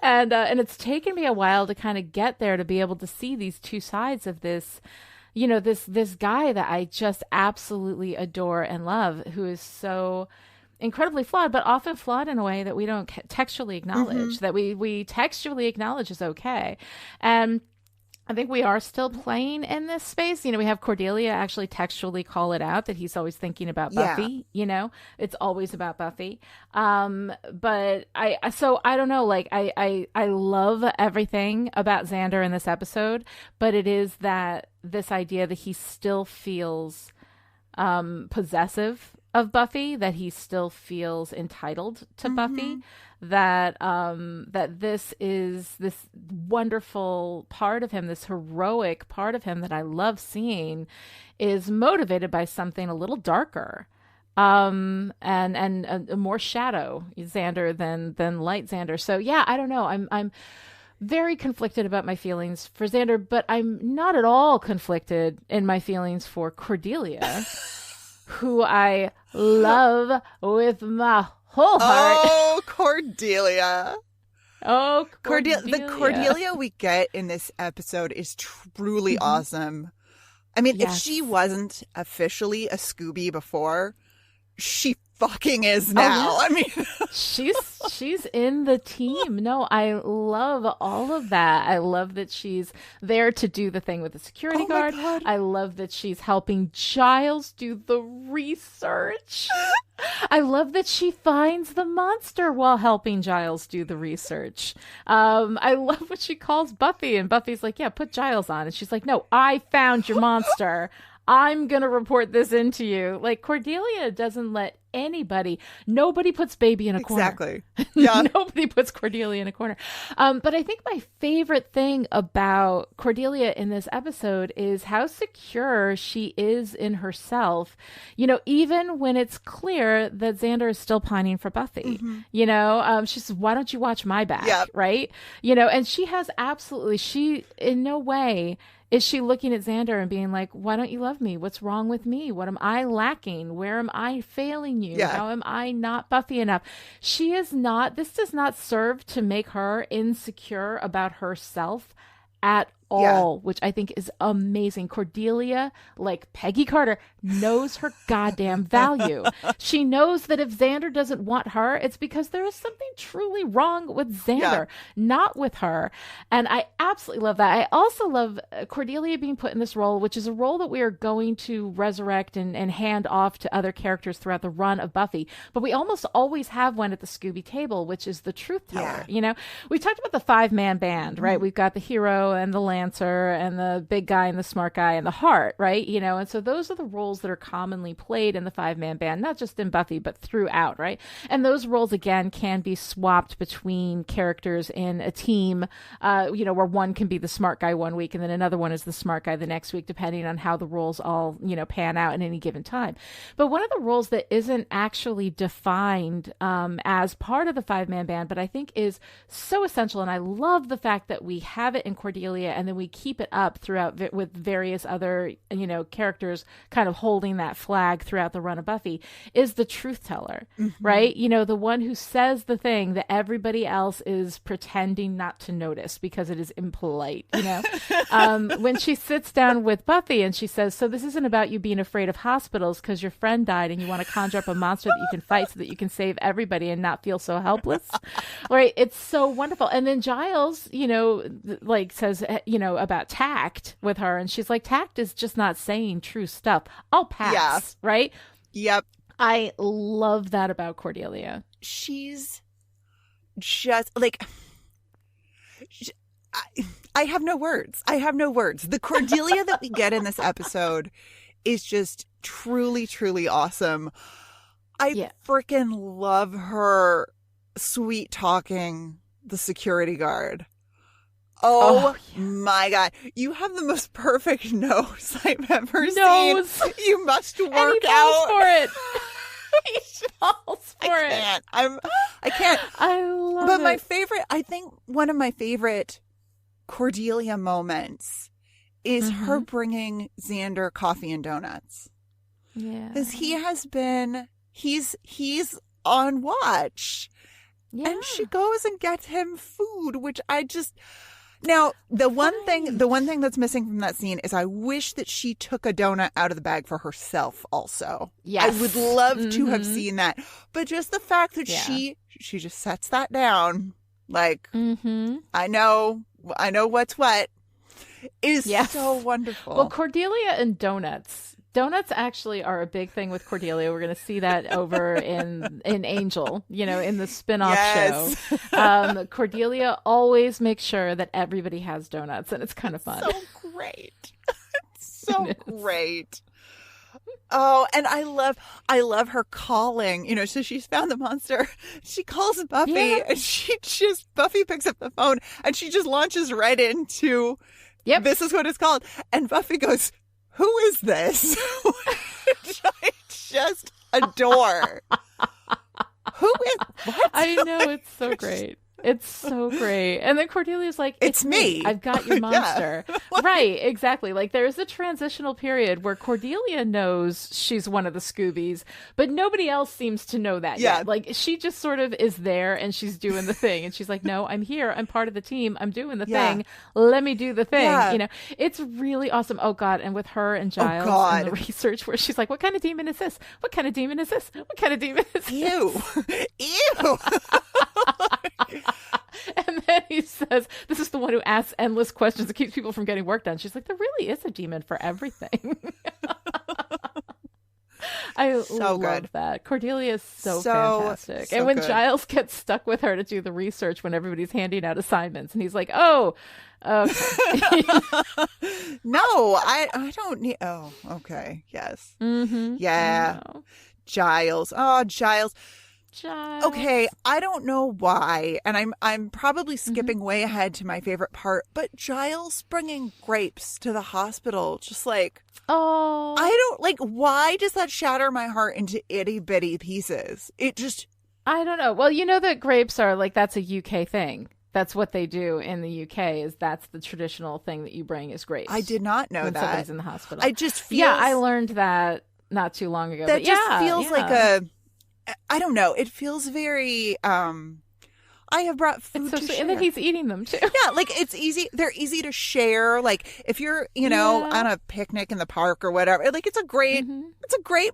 And it's taken me a while to kind of get there, to be able to see these two sides of this, this guy that I just absolutely adore and love, who is so incredibly flawed, but often flawed in a way that we don't textually acknowledge, that we textually acknowledge is okay. And I think we are still playing in this space. We have Cordelia actually textually call it out that he's always thinking about Buffy. It's always about Buffy. But I don't know. Like, I love everything about Xander in this episode, but it is this idea that he still feels possessive of Buffy, that he still feels entitled to Buffy, that this is this wonderful part of him, this heroic part of him that I love seeing, is motivated by something a little darker, and a more shadow Xander than light Xander. So yeah, I don't know. I'm very conflicted about my feelings for Xander, but I'm not at all conflicted in my feelings for Cordelia, who I love with my whole heart. Oh, Cordelia. Oh, The Cordelia we get in this episode is truly awesome. I mean, if she wasn't officially a Scooby before, she fucking is now. I mean, she's in the team. No, I love all of that. I love that she's there to do the thing with the security guard. I love that she's helping Giles do the research. I love that she finds the monster while helping Giles do the research. I love what she calls Buffy, and Buffy's like, yeah, put Giles on. And she's like, no, I found your monster. I'm going to report this into you. Like, Cordelia doesn't let nobody puts baby in a corner. Exactly. Yeah. Nobody puts Cordelia in a corner. But I think my favorite thing about Cordelia in this episode is how secure she is in herself. You know, even when it's clear that Xander is still pining for Buffy, you know, she says, why don't you watch my back? Yep. Right. You know, and she in no way is she looking at Xander and being like, why don't you love me? What's wrong with me? What am I lacking? Where am I failing you? Yeah. How am I not Buffy enough? This does not serve to make her insecure about herself at all, which I think is amazing. Cordelia, like Peggy Carter, knows her goddamn value. She knows that if Xander doesn't want her, it's because there is something truly wrong with Xander, not with her. And I absolutely love that. I also love Cordelia being put in this role, which is a role that we are going to resurrect and hand off to other characters throughout the run of Buffy. But we almost always have one at the Scooby table, which is the truth teller. Yeah. You know, we talked about the 5-man band, right? We've got the hero and the Lancer and the big guy and the smart guy and the heart, right? You know, and so those are the roles that are commonly played in the 5-man band, not just in Buffy, but throughout, right? And those roles, again, can be swapped between characters in a team, you know, where one can be the smart guy one week and then another one is the smart guy the next week, depending on how the roles all, you know, pan out at any given time. But one of the roles that isn't actually defined as part of the 5-man band, but I think is so essential, and I love the fact that we have it in Cordelia and then we keep it up throughout with various other, you know, characters kind of holding that flag throughout the run of Buffy, is the truth teller, right? You know, the one who says the thing that everybody else is pretending not to notice because it is impolite, you know? When she sits down with Buffy and she says, so this isn't about you being afraid of hospitals because your friend died and you want to conjure up a monster that you can fight so that you can save everybody and not feel so helpless, right? It's so wonderful. And then Giles, you know, like says, you know, about tact with her, and she's like, tact is just not saying true stuff. I'll pass, right? Yep. I love that about Cordelia. She's just like, I have no words. I have no words. The Cordelia that we get in this episode is just truly, truly awesome. I freaking love her sweet talking the security guard. Oh my God. You have the most perfect nose I've ever seen. You must work and he out. For it. He falls for I can't. I can't. I love but it. my favorite, I think one of my favorite Cordelia moments is her bringing Xander coffee and donuts. Yeah. Because he has been, he's on watch. Yeah. And she goes and gets him food, which I just... Now, the one thing that's missing from that scene is I wish that she took a donut out of the bag for herself also. Yes. I would love to have seen that. But just the fact that she just sets that down, like, I know what's what, is so wonderful. Well, Cordelia and donuts. Donuts actually are a big thing with Cordelia. We're going to see that over in Angel, you know, in the spin-off show. Cordelia always makes sure that everybody has donuts, and it's kind of fun. So great. So great. Oh, and I love her calling, you know, so she's found the monster. She calls Buffy and Buffy picks up the phone and she just launches right into, this is what it's called. And Buffy goes, who is this? Which I just adore. Who is, what? I know, it's so great. It's so great. And then Cordelia's like, it's me. I've got your monster. Right, exactly. Like there's a transitional period where Cordelia knows she's one of the Scoobies, but nobody else seems to know that yet. Like she just sort of is there and she's doing the thing. And she's like, no, I'm here. I'm part of the team. I'm doing the thing. Let me do the thing. You know, it's really awesome. Oh God. And with her and Giles and the research where she's like, what kind of demon is this? What kind of demon is this? What kind of demon is this? Ew. Ew. And then he says, this is the one who asks endless questions that keeps people from getting work done. She's like, there really is a demon for everything. I love that. Cordelia is so fantastic. And when Giles gets stuck with her to do the research when everybody's handing out assignments, and he's like, oh, okay. No, I don't need. Oh, okay. Yes. Mm-hmm. Yeah. Giles. Oh, Giles. Okay, I don't know why, and I'm probably skipping way ahead to my favorite part, but Giles bringing grapes to the hospital, just like, I don't, like, why does that shatter my heart into itty bitty pieces? It just, I don't know. Well, you know that grapes are, like, that's a UK thing. That's what they do in the UK, is that's the traditional thing that you bring is grapes. I did not know when that. Somebody's in the hospital. I just feel. Yeah, I learned that not too long ago. That but just feels like a, I don't know. It feels very, I have brought food to share. And then he's eating them too. Yeah, like it's easy. They're easy to share. Like if you're, you know, on a picnic in the park or whatever, like it's a great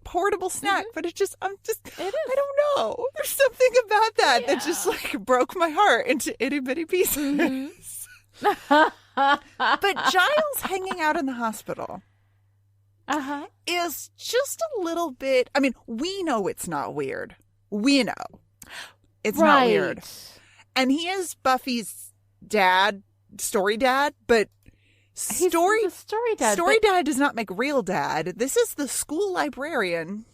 portable snack, but it's just, I don't know. There's something about that that just like broke my heart into itty bitty pieces. But Giles hanging out in the hospital. Is just a little bit, I mean, we know it's not weird. We know it's not weird. And he is Buffy's dad, story dad, but story dad does not make real dad. This is the school librarian.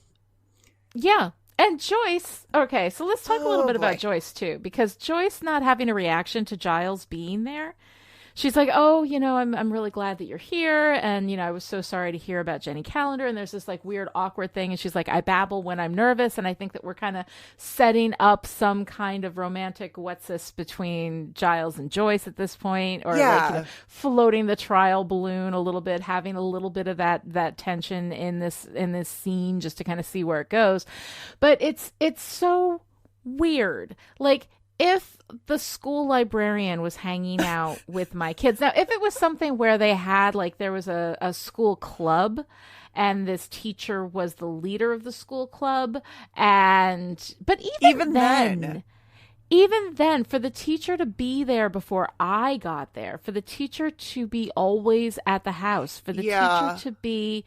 Yeah. And Joyce, okay, so let's talk a little bit about Joyce too, because Joyce not having a reaction to Giles being there. She's like, oh, you know, I'm really glad that you're here. And, you know, I was so sorry to hear about Jenny Calendar. And there's this like weird, awkward thing. And she's like, I babble when I'm nervous. And I think that we're kind of setting up some kind of romantic what's this between Giles and Joyce at this point. Or like, you know, floating the trial balloon a little bit, having a little bit of that tension in this scene just to kind of see where it goes. But it's so weird. Like, if the school librarian was hanging out with my kids, now if it was something where they had like there was a school club and this teacher was the leader of the school club, but even then, for the teacher to be there before I got there, for the teacher to be always at the house, for the teacher to be,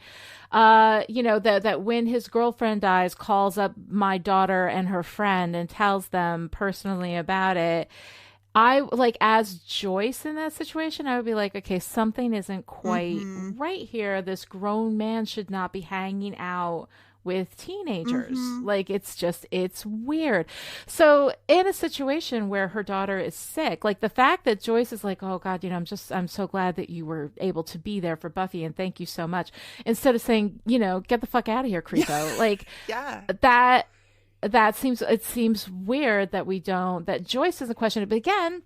you know, that when his girlfriend dies, calls up my daughter and her friend and tells them personally about it. I, like, as Joyce in that situation, I would be like, okay, something isn't quite right here. This grown man should not be hanging out with teenagers. Like, it's weird. So in a situation where her daughter is sick, like the fact that Joyce is like, oh God, you know, I'm so glad that you were able to be there for Buffy and thank you so much. Instead of saying, you know, get the fuck out of here, creepo. Like it seems weird that Joyce doesn't question it. But again,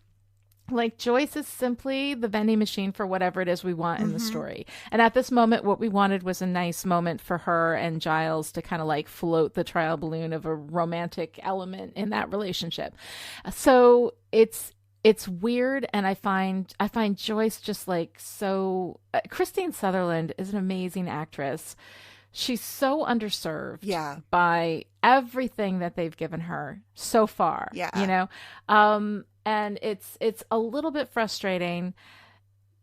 like Joyce is simply the vending machine for whatever it is we want in the story. And at this moment, what we wanted was a nice moment for her and Giles to kind of like float the trial balloon of a romantic element in that relationship. So it's weird. And I find Joyce just like so, Christine Sutherland is an amazing actress. She's so underserved by everything that they've given her so far, you know? And it's a little bit frustrating.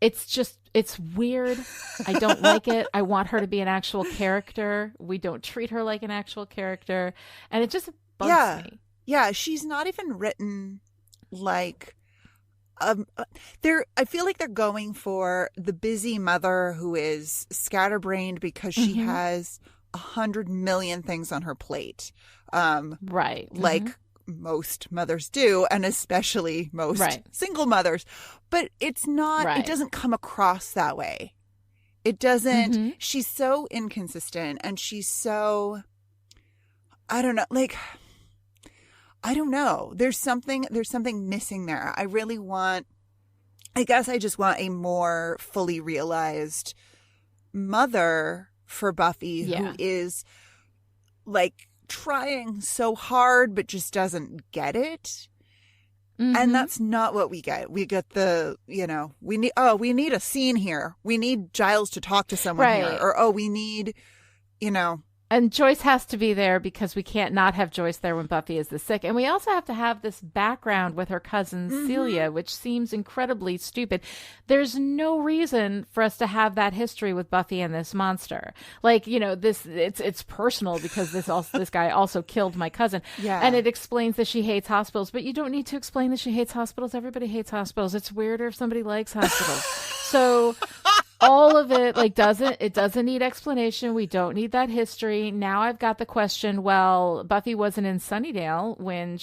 It's weird. I don't like it. I want her to be an actual character. We don't treat her like an actual character. And it just bugs me. Yeah, she's not even written like... I feel like they're going for the busy mother who is scatterbrained because she has 100 million things on her plate. Right. Like most mothers do, and especially most single mothers. But it's not, it doesn't come across that way. It doesn't, she's so inconsistent and she's so, I don't know, like, I don't know. There's something missing there. I guess I just want a more fully realized mother for Buffy who is like trying so hard but just doesn't get it. And that's not what we get. We get the, we need a scene here. We need Giles to talk to someone here. Or, we need, And Joyce has to be there because we can't not have Joyce there when Buffy is this sick. And we also have to have this background with her cousin Celia, which seems incredibly stupid. There's no reason for us to have that history with Buffy and this monster. Like, it's personal because this guy also killed my cousin. Yeah. And it explains that she hates hospitals, but you don't need to explain that she hates hospitals. Everybody hates hospitals. It's weirder if somebody likes hospitals. So all of it doesn't need explanation. We don't need that history. Now I've got the question, well, Buffy wasn't in Sunnydale when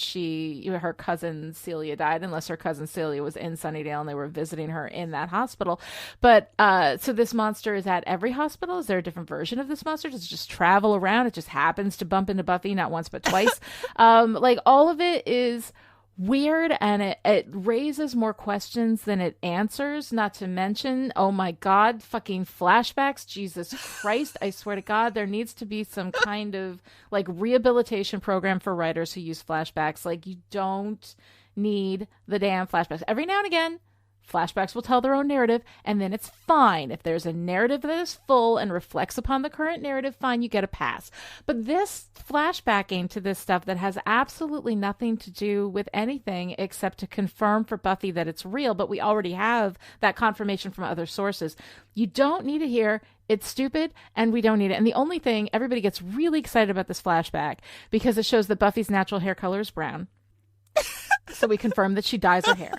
her cousin Celia died, unless her cousin Celia was in Sunnydale and they were visiting her in that hospital. But so this monster is at every hospital. Is there a different version of this monster? Does it just travel around? It just happens to bump into Buffy not once but twice. All of it is weird, and it raises more questions than it answers, not to mention, oh my God, fucking flashbacks. Jesus Christ, I swear to God, there needs to be some kind of rehabilitation program for writers who use flashbacks. You don't need the damn flashbacks. Every now and again, flashbacks will tell their own narrative, and then it's fine. If there's a narrative that is full and reflects upon the current narrative, fine, you get a pass. But this flashbacking to this stuff that has absolutely nothing to do with anything except to confirm for Buffy that it's real, but we already have that confirmation from other sources. You don't need to hear it's stupid, and we don't need it. And the only thing, everybody gets really excited about this flashback because it shows that Buffy's natural hair color is brown. So we confirm that she dyes her hair.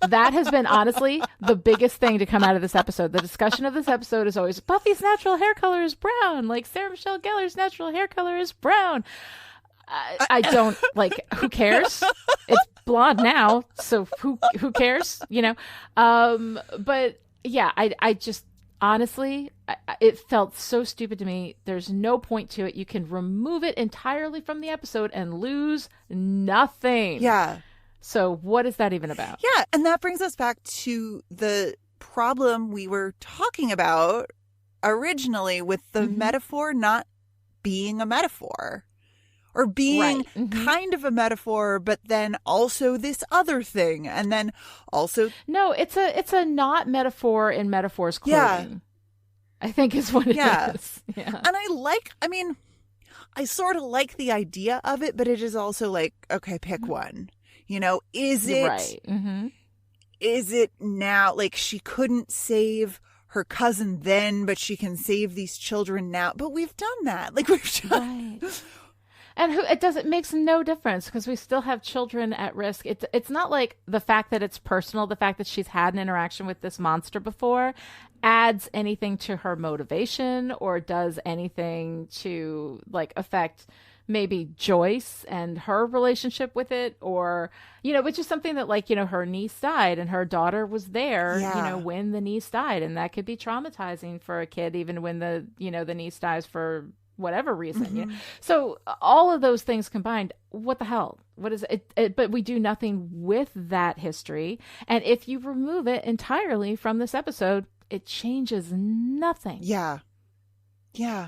That has been, honestly, the biggest thing to come out of this episode. The discussion of this episode is always, Buffy's natural hair color is brown. Sarah Michelle Gellar's natural hair color is brown. I don't, who cares? It's blonde now, so who cares? But yeah, I just, honestly, it felt so stupid to me. There's no point to it. You can remove it entirely from the episode and lose nothing. Yeah. So what is that even about? Yeah, and that brings us back to the problem we were talking about originally with the metaphor not being a metaphor. Or being kind of a metaphor, but then also this other thing. And then also... No, it's a not metaphor in metaphor's clothing. Yeah. I think is what it is. Yeah. And I sort of like the idea of it, but it is also okay, pick one. Is it... Right. Mm-hmm. Is it now, she couldn't save her cousin then, but she can save these children now. But we've done that. We've done... Right. And it makes no difference because we still have children at risk. It's not like the fact that it's personal, the fact that she's had an interaction with this monster before adds anything to her motivation or does anything to affect maybe Joyce and her relationship with it, or, which is something that her niece died and her daughter was there, when the niece died. And that could be traumatizing for a kid, even when the niece dies for whatever reason. So all of those things combined, what the hell? What is it? But we do nothing with that history. And if you remove it entirely from this episode, it changes nothing. Yeah. Yeah.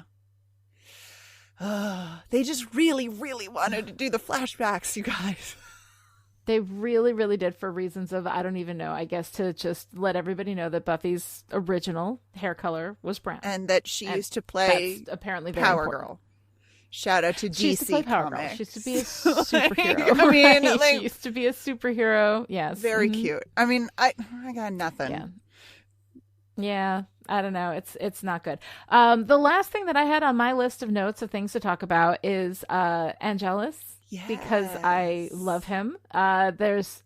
They just really, really wanted to do the flashbacks, you guys. They really, really did, for reasons of, I don't even know, I guess to just let everybody know that Buffy's original hair color was brown. And that she used to play apparently very Power important. Girl. Shout out to DC She used to play Power Girl. She used to be a superhero. She used to be a superhero. Yes. Very cute. I got nothing. Yeah. Yeah, I don't know. It's not good. The last thing that I had on my list of notes of things to talk about is Angelus, because I love him. There's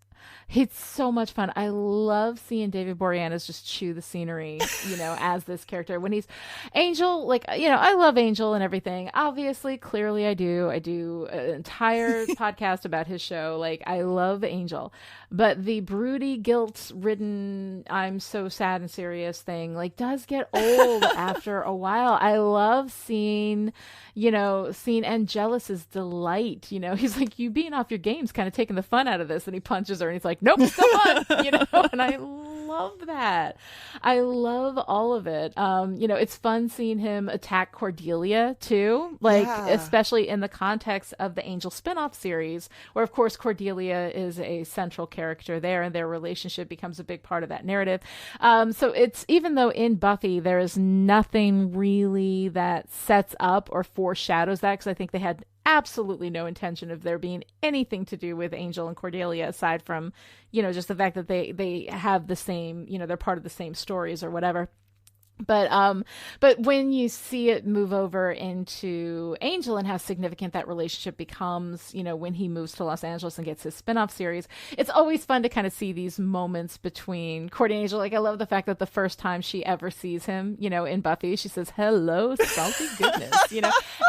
It's so much fun. I love seeing David Boreanaz just chew the scenery, as this character. When he's Angel, I love Angel and everything. Obviously, clearly I do. I do an entire podcast about his show. I love Angel. But the broody, guilt-ridden, I'm so sad and serious thing, does get old after a while. I love seeing Angelus's delight. He's like, you being off your game's kind of taking the fun out of this. And he punches her and he's like, nope, still fun. And I love that. I love all of it. It's fun seeing him attack Cordelia too, especially in the context of the Angel spinoff series, where of course Cordelia is a central character there, and their relationship becomes a big part of that narrative. So it's, even though in Buffy there is nothing really that sets up or foreshadows that, because I think they had absolutely no intention of there being anything to do with Angel and Cordelia aside from, just the fact that they have the same, they're part of the same stories or whatever. But when you see it move over into Angel and how significant that relationship becomes, when he moves to Los Angeles and gets his spinoff series, it's always fun to kind of see these moments between Cordy and Angel. I love the fact that the first time she ever sees him, in Buffy, she says, "Hello, salty goodness,"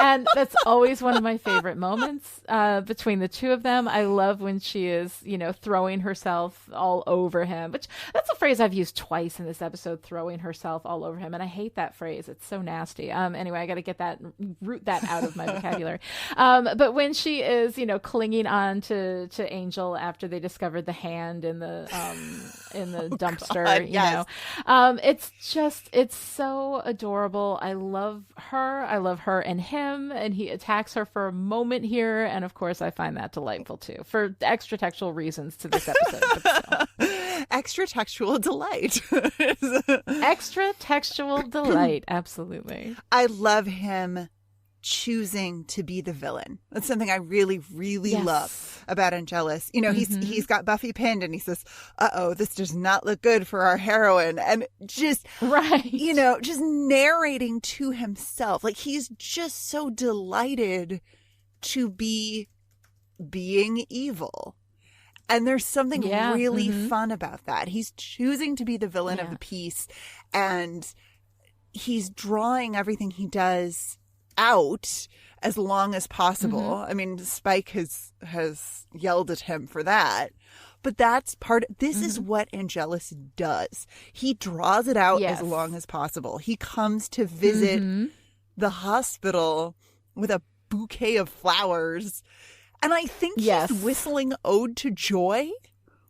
and that's always one of my favorite moments, between the two of them. I love when she is, throwing herself all over him, which that's a phrase I've used twice in this episode, throwing herself all over him, and I hate that phrase. It's so nasty. Anyway, I got to get that, root that out of my vocabulary. But when she is, clinging on to Angel after they discovered the hand in the dumpster, God, yes. it's so adorable. I love her and him, and he attacks her for a moment here, and of course I find that delightful too, for extra textual reasons to this episode. But still. Extra textual delight. Extra textual delight, absolutely. I love him choosing to be the villain. That's something I really, really love about Angelus. He's got Buffy pinned, and he says, "Uh-oh, this does not look good for our heroine." And just, just narrating to himself. He's just so delighted to be being evil. And there's something really fun about that. He's choosing to be the villain of the piece, and he's drawing everything he does out as long as possible. I mean, Spike has yelled at him for that, but that's this is what Angelus does. He draws it out as long as possible. He comes to visit the hospital with a bouquet of flowers. And I think he's whistling Ode to Joy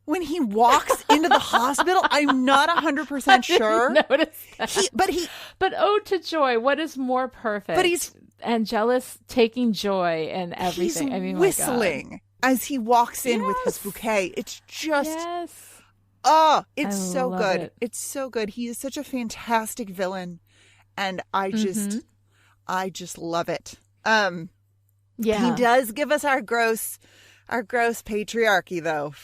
when he walks into the hospital. I'm not 100% sure. Notice that. But Ode to Joy, what is more perfect? But he's Angelus taking joy in everything. He's whistling as he walks in with his bouquet. It's just it's so good. It's so good. He is such a fantastic villain, and I just love it. He does give us our gross patriarchy, though,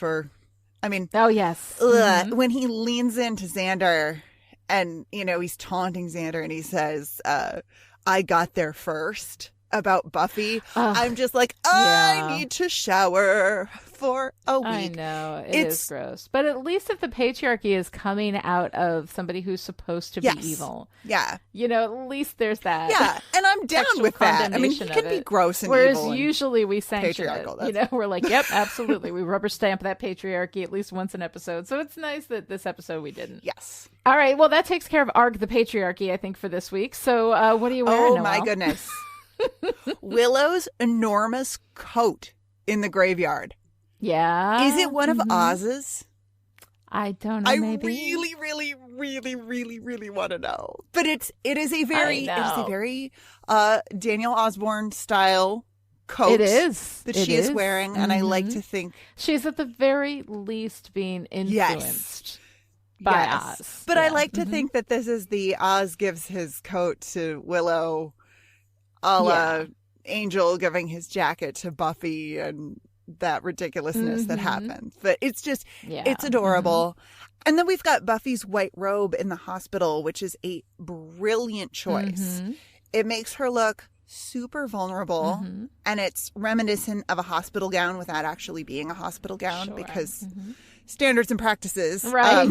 when he leans into Xander and, he's taunting Xander and he says, "I got there first," about Buffy. I'm just like, I need to shower for a week. I know. It's gross. But at least if the patriarchy is coming out of somebody who's supposed to be evil. Yeah. At least there's that. Yeah. And I'm down with that. I mean, he can be gross and evil. Whereas usually we sanction it. We're like, yep, absolutely. We rubber stamp that patriarchy at least once an episode. So it's nice that this episode we didn't. Yes. All right. Well, that takes care of Arg the patriarchy, I think, for this week. So what are you wearing, Noelle? My goodness. Willow's enormous coat in the graveyard. Yeah. Is it one of Oz's? I don't know. Maybe. Really, really, really, really, really want to know. But it is a very Daniel Osborne style coat. It is that she is wearing, and I like to think she's at the very least being influenced by Oz. But I like to think that this is the Oz gives his coat to Willow, a la Angel giving his jacket to Buffy, and that ridiculousness that happens. But it's just, it's adorable. And then we've got Buffy's white robe in the hospital, which is a brilliant choice. It makes her look super vulnerable, and it's reminiscent of a hospital gown without actually being a hospital gown, because standards and practices. Right.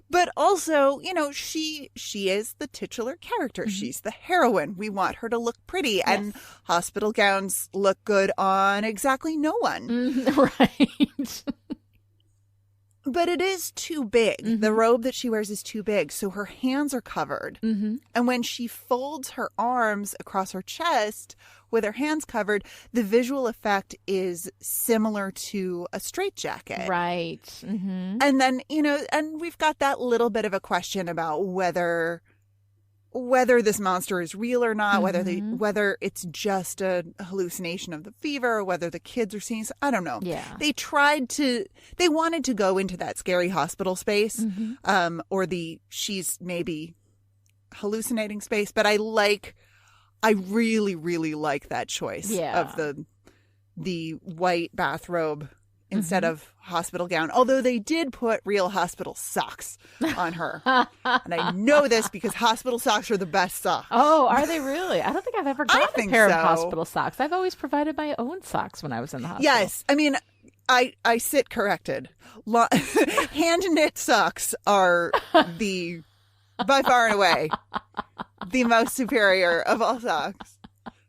But also, she is the titular character. She's the heroine. We want her to look pretty, and hospital gowns look good on exactly no one. Right. But it is too big. The robe that she wears is too big, so her hands are covered. And when she folds her arms across her chest with her hands covered, the visual effect is similar to a straitjacket. Right. And then, and we've got that little bit of a question about whether this monster is real or not, whether it's just a hallucination of the fever, or whether the kids are seeing. I don't know. Yeah. They wanted to go into that scary hospital space, or she's maybe hallucinating space. But I really, really like that choice of the white bathrobe instead of hospital gown. Although they did put real hospital socks on her. And I know this because hospital socks are the best socks. Oh, are they really? I don't think I've ever gotten a pair of so. hospital socks. I've always provided my own socks when I was in the hospital. Yes. I mean, I sit corrected. Hand knit socks are by far and away, the most superior of all socks.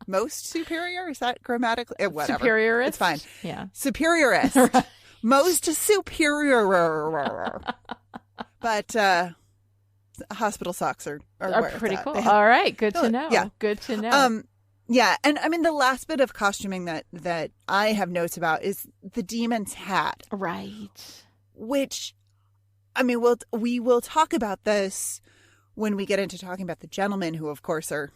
Most superior? Is that grammatically? Whatever. Superiorist? It's fine. Yeah. Superiorist. Right. Most superior. But hospital socks are pretty cool. All right. Good to know. Yeah. Good to know. Yeah. And I mean, the last bit of costuming that I have notes about is the demon's hat. Right. Which, I mean, we will talk about this when we get into talking about the gentlemen, who, of course, are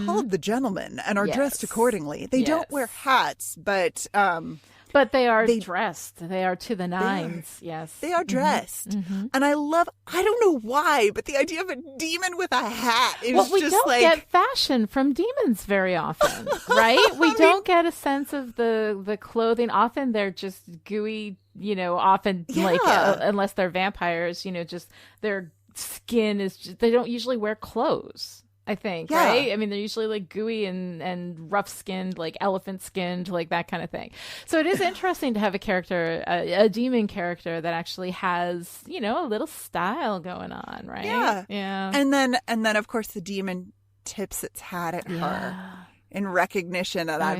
called the gentlemen and are dressed accordingly. They don't wear hats, but they are dressed. They are to the nines. Yes. They are dressed. And I don't know why, but the idea of a demon with a hat is we just don't like... get fashion from demons very often, right? We don't get a sense of the clothing. Often they're just gooey, often like, unless they're vampires, just their skin is just, they don't usually wear clothes. I think, right? I mean, they're usually like gooey and rough skinned, like elephant skinned, like that kind of thing. So it is interesting to have a character, a demon character that actually has, a little style going on, right? Yeah. Yeah. And then of course the demon tips its hat at her in recognition, and I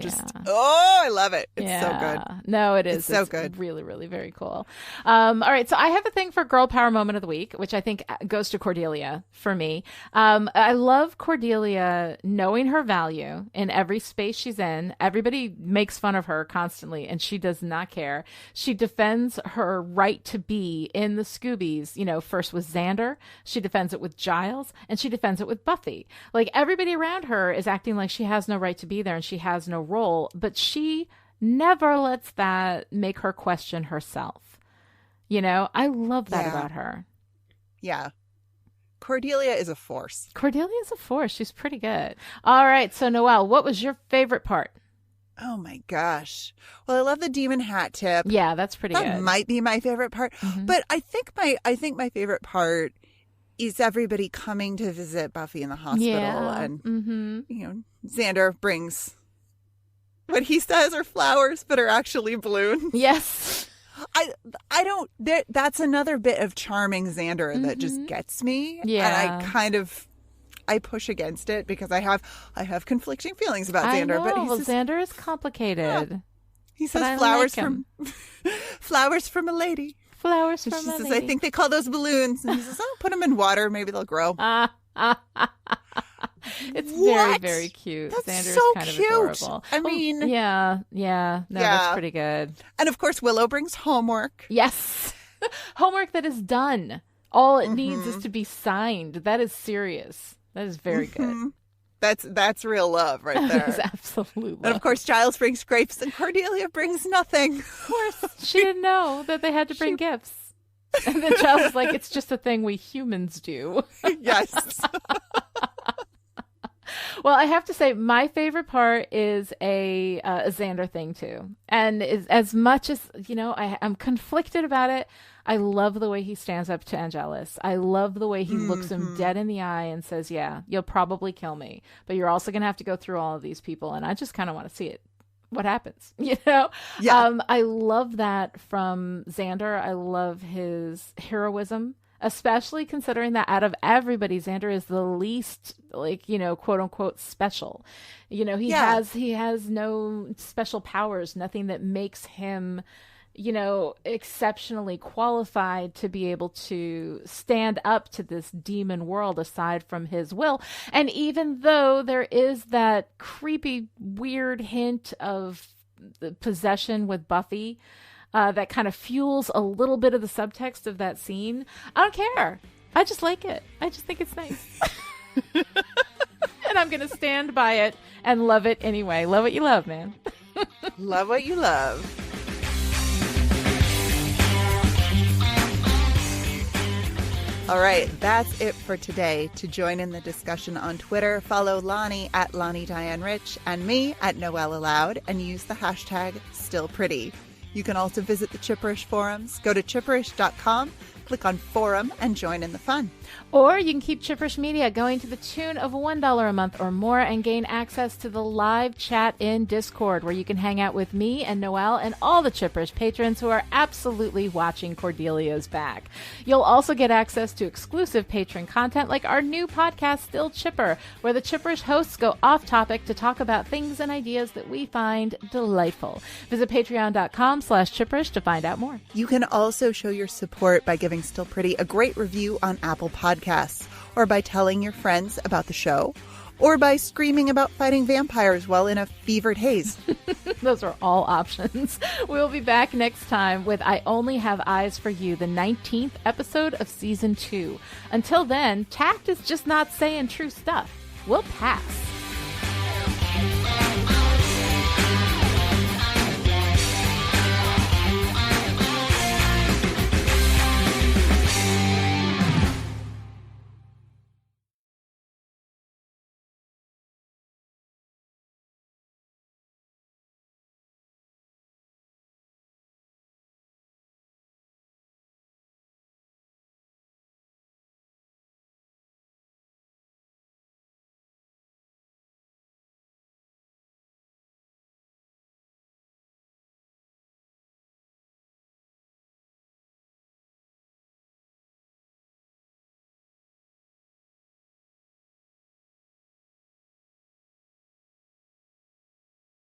love it. It's so good. No, it is. It's so good. Really, really very cool. All right. So I have a thing for girl power moment of the week, which I think goes to Cordelia for me. I love Cordelia knowing her value in every space she's in. Everybody makes fun of her constantly, and she does not care. She defends her right to be in the Scoobies, first with Xander. She defends it with Giles, and she defends it with Buffy. Like, everybody around her is acting like she has no right to be there and she has no role, but she never lets that make her question herself. I love that about her. Yeah. Cordelia is a force. She's pretty good. All right. So Noelle, what was your favorite part? Oh my gosh. Well, I love the demon hat tip. Yeah, that's pretty good. That might be my favorite part. But I think my favorite part is everybody coming to visit Buffy in the hospital, and Xander brings what he says are flowers, but are actually balloons. Yes, I don't. That's another bit of charming Xander that just gets me. Yeah, and I push against it because I have conflicting feelings about Xander. I know. But Xander is complicated. Yeah. He says flowers flowers from a lady. Flowers from she a says, lady. I think they call those balloons. And he says, put them in water. Maybe they'll grow. It's very, very cute. That's Xander's so kind cute. of adorable. I mean... Yeah. No, that's pretty good. And of course, Willow brings homework. Yes. Homework that is done. All it needs is to be signed. That is serious. That is very good. That's real love right there. That's absolute love. And of course, Giles brings grapes and Cordelia brings nothing. Of course. She didn't know that they had to bring gifts. And then Giles was like, it's just a thing we humans do. Yes. Well, I have to say, my favorite part is a Xander thing, too. And as much as, I'm conflicted about it, I love the way he stands up to Angelus. I love the way he looks him dead in the eye and says, yeah, you'll probably kill me, but you're also going to have to go through all of these people, and I just kind of want to see it what happens, you know? Yeah. I love that from Xander. I love his heroism, especially considering that out of everybody, Xander is the least, like, you know, quote unquote special. You know, he has no special powers, nothing that makes him, you know, exceptionally qualified to be able to stand up to this demon world aside from his will. And even though there is that creepy, weird hint of the possession with Buffy, that kind of fuels a little bit of the subtext of that scene, I don't care. I just like it. I just think it's nice. And I'm going to stand by it and love it anyway. Love what you love, man. Love what you love. All right, that's it for today. To join in the discussion on Twitter, follow Lani at LaniDianeRich and me at Noelle Aloud and use the hashtag StillPretty. You can also visit the Chipperish forums. Go to chipperish.com, click on forum, and join in the fun. Or you can keep Chipperish Media going to the tune of $1 a month or more and gain access to the live chat in Discord, where you can hang out with me and Noelle and all the Chipperish patrons who are absolutely watching Cordelia's back. You'll also get access to exclusive patron content like our new podcast, Still Chipper, where the Chipperish hosts go off topic to talk about things and ideas that we find delightful. Visit patreon.com/Chipperish to find out more. You can also show your support by giving Still Pretty a great review on Apple Podcasts, or by telling your friends about the show, or by screaming about fighting vampires while in a fevered haze. Those are all options. We'll be back next time with I Only Have Eyes for You, the 19th episode of Season 2. Until then, tact is just not saying true stuff. We'll pass.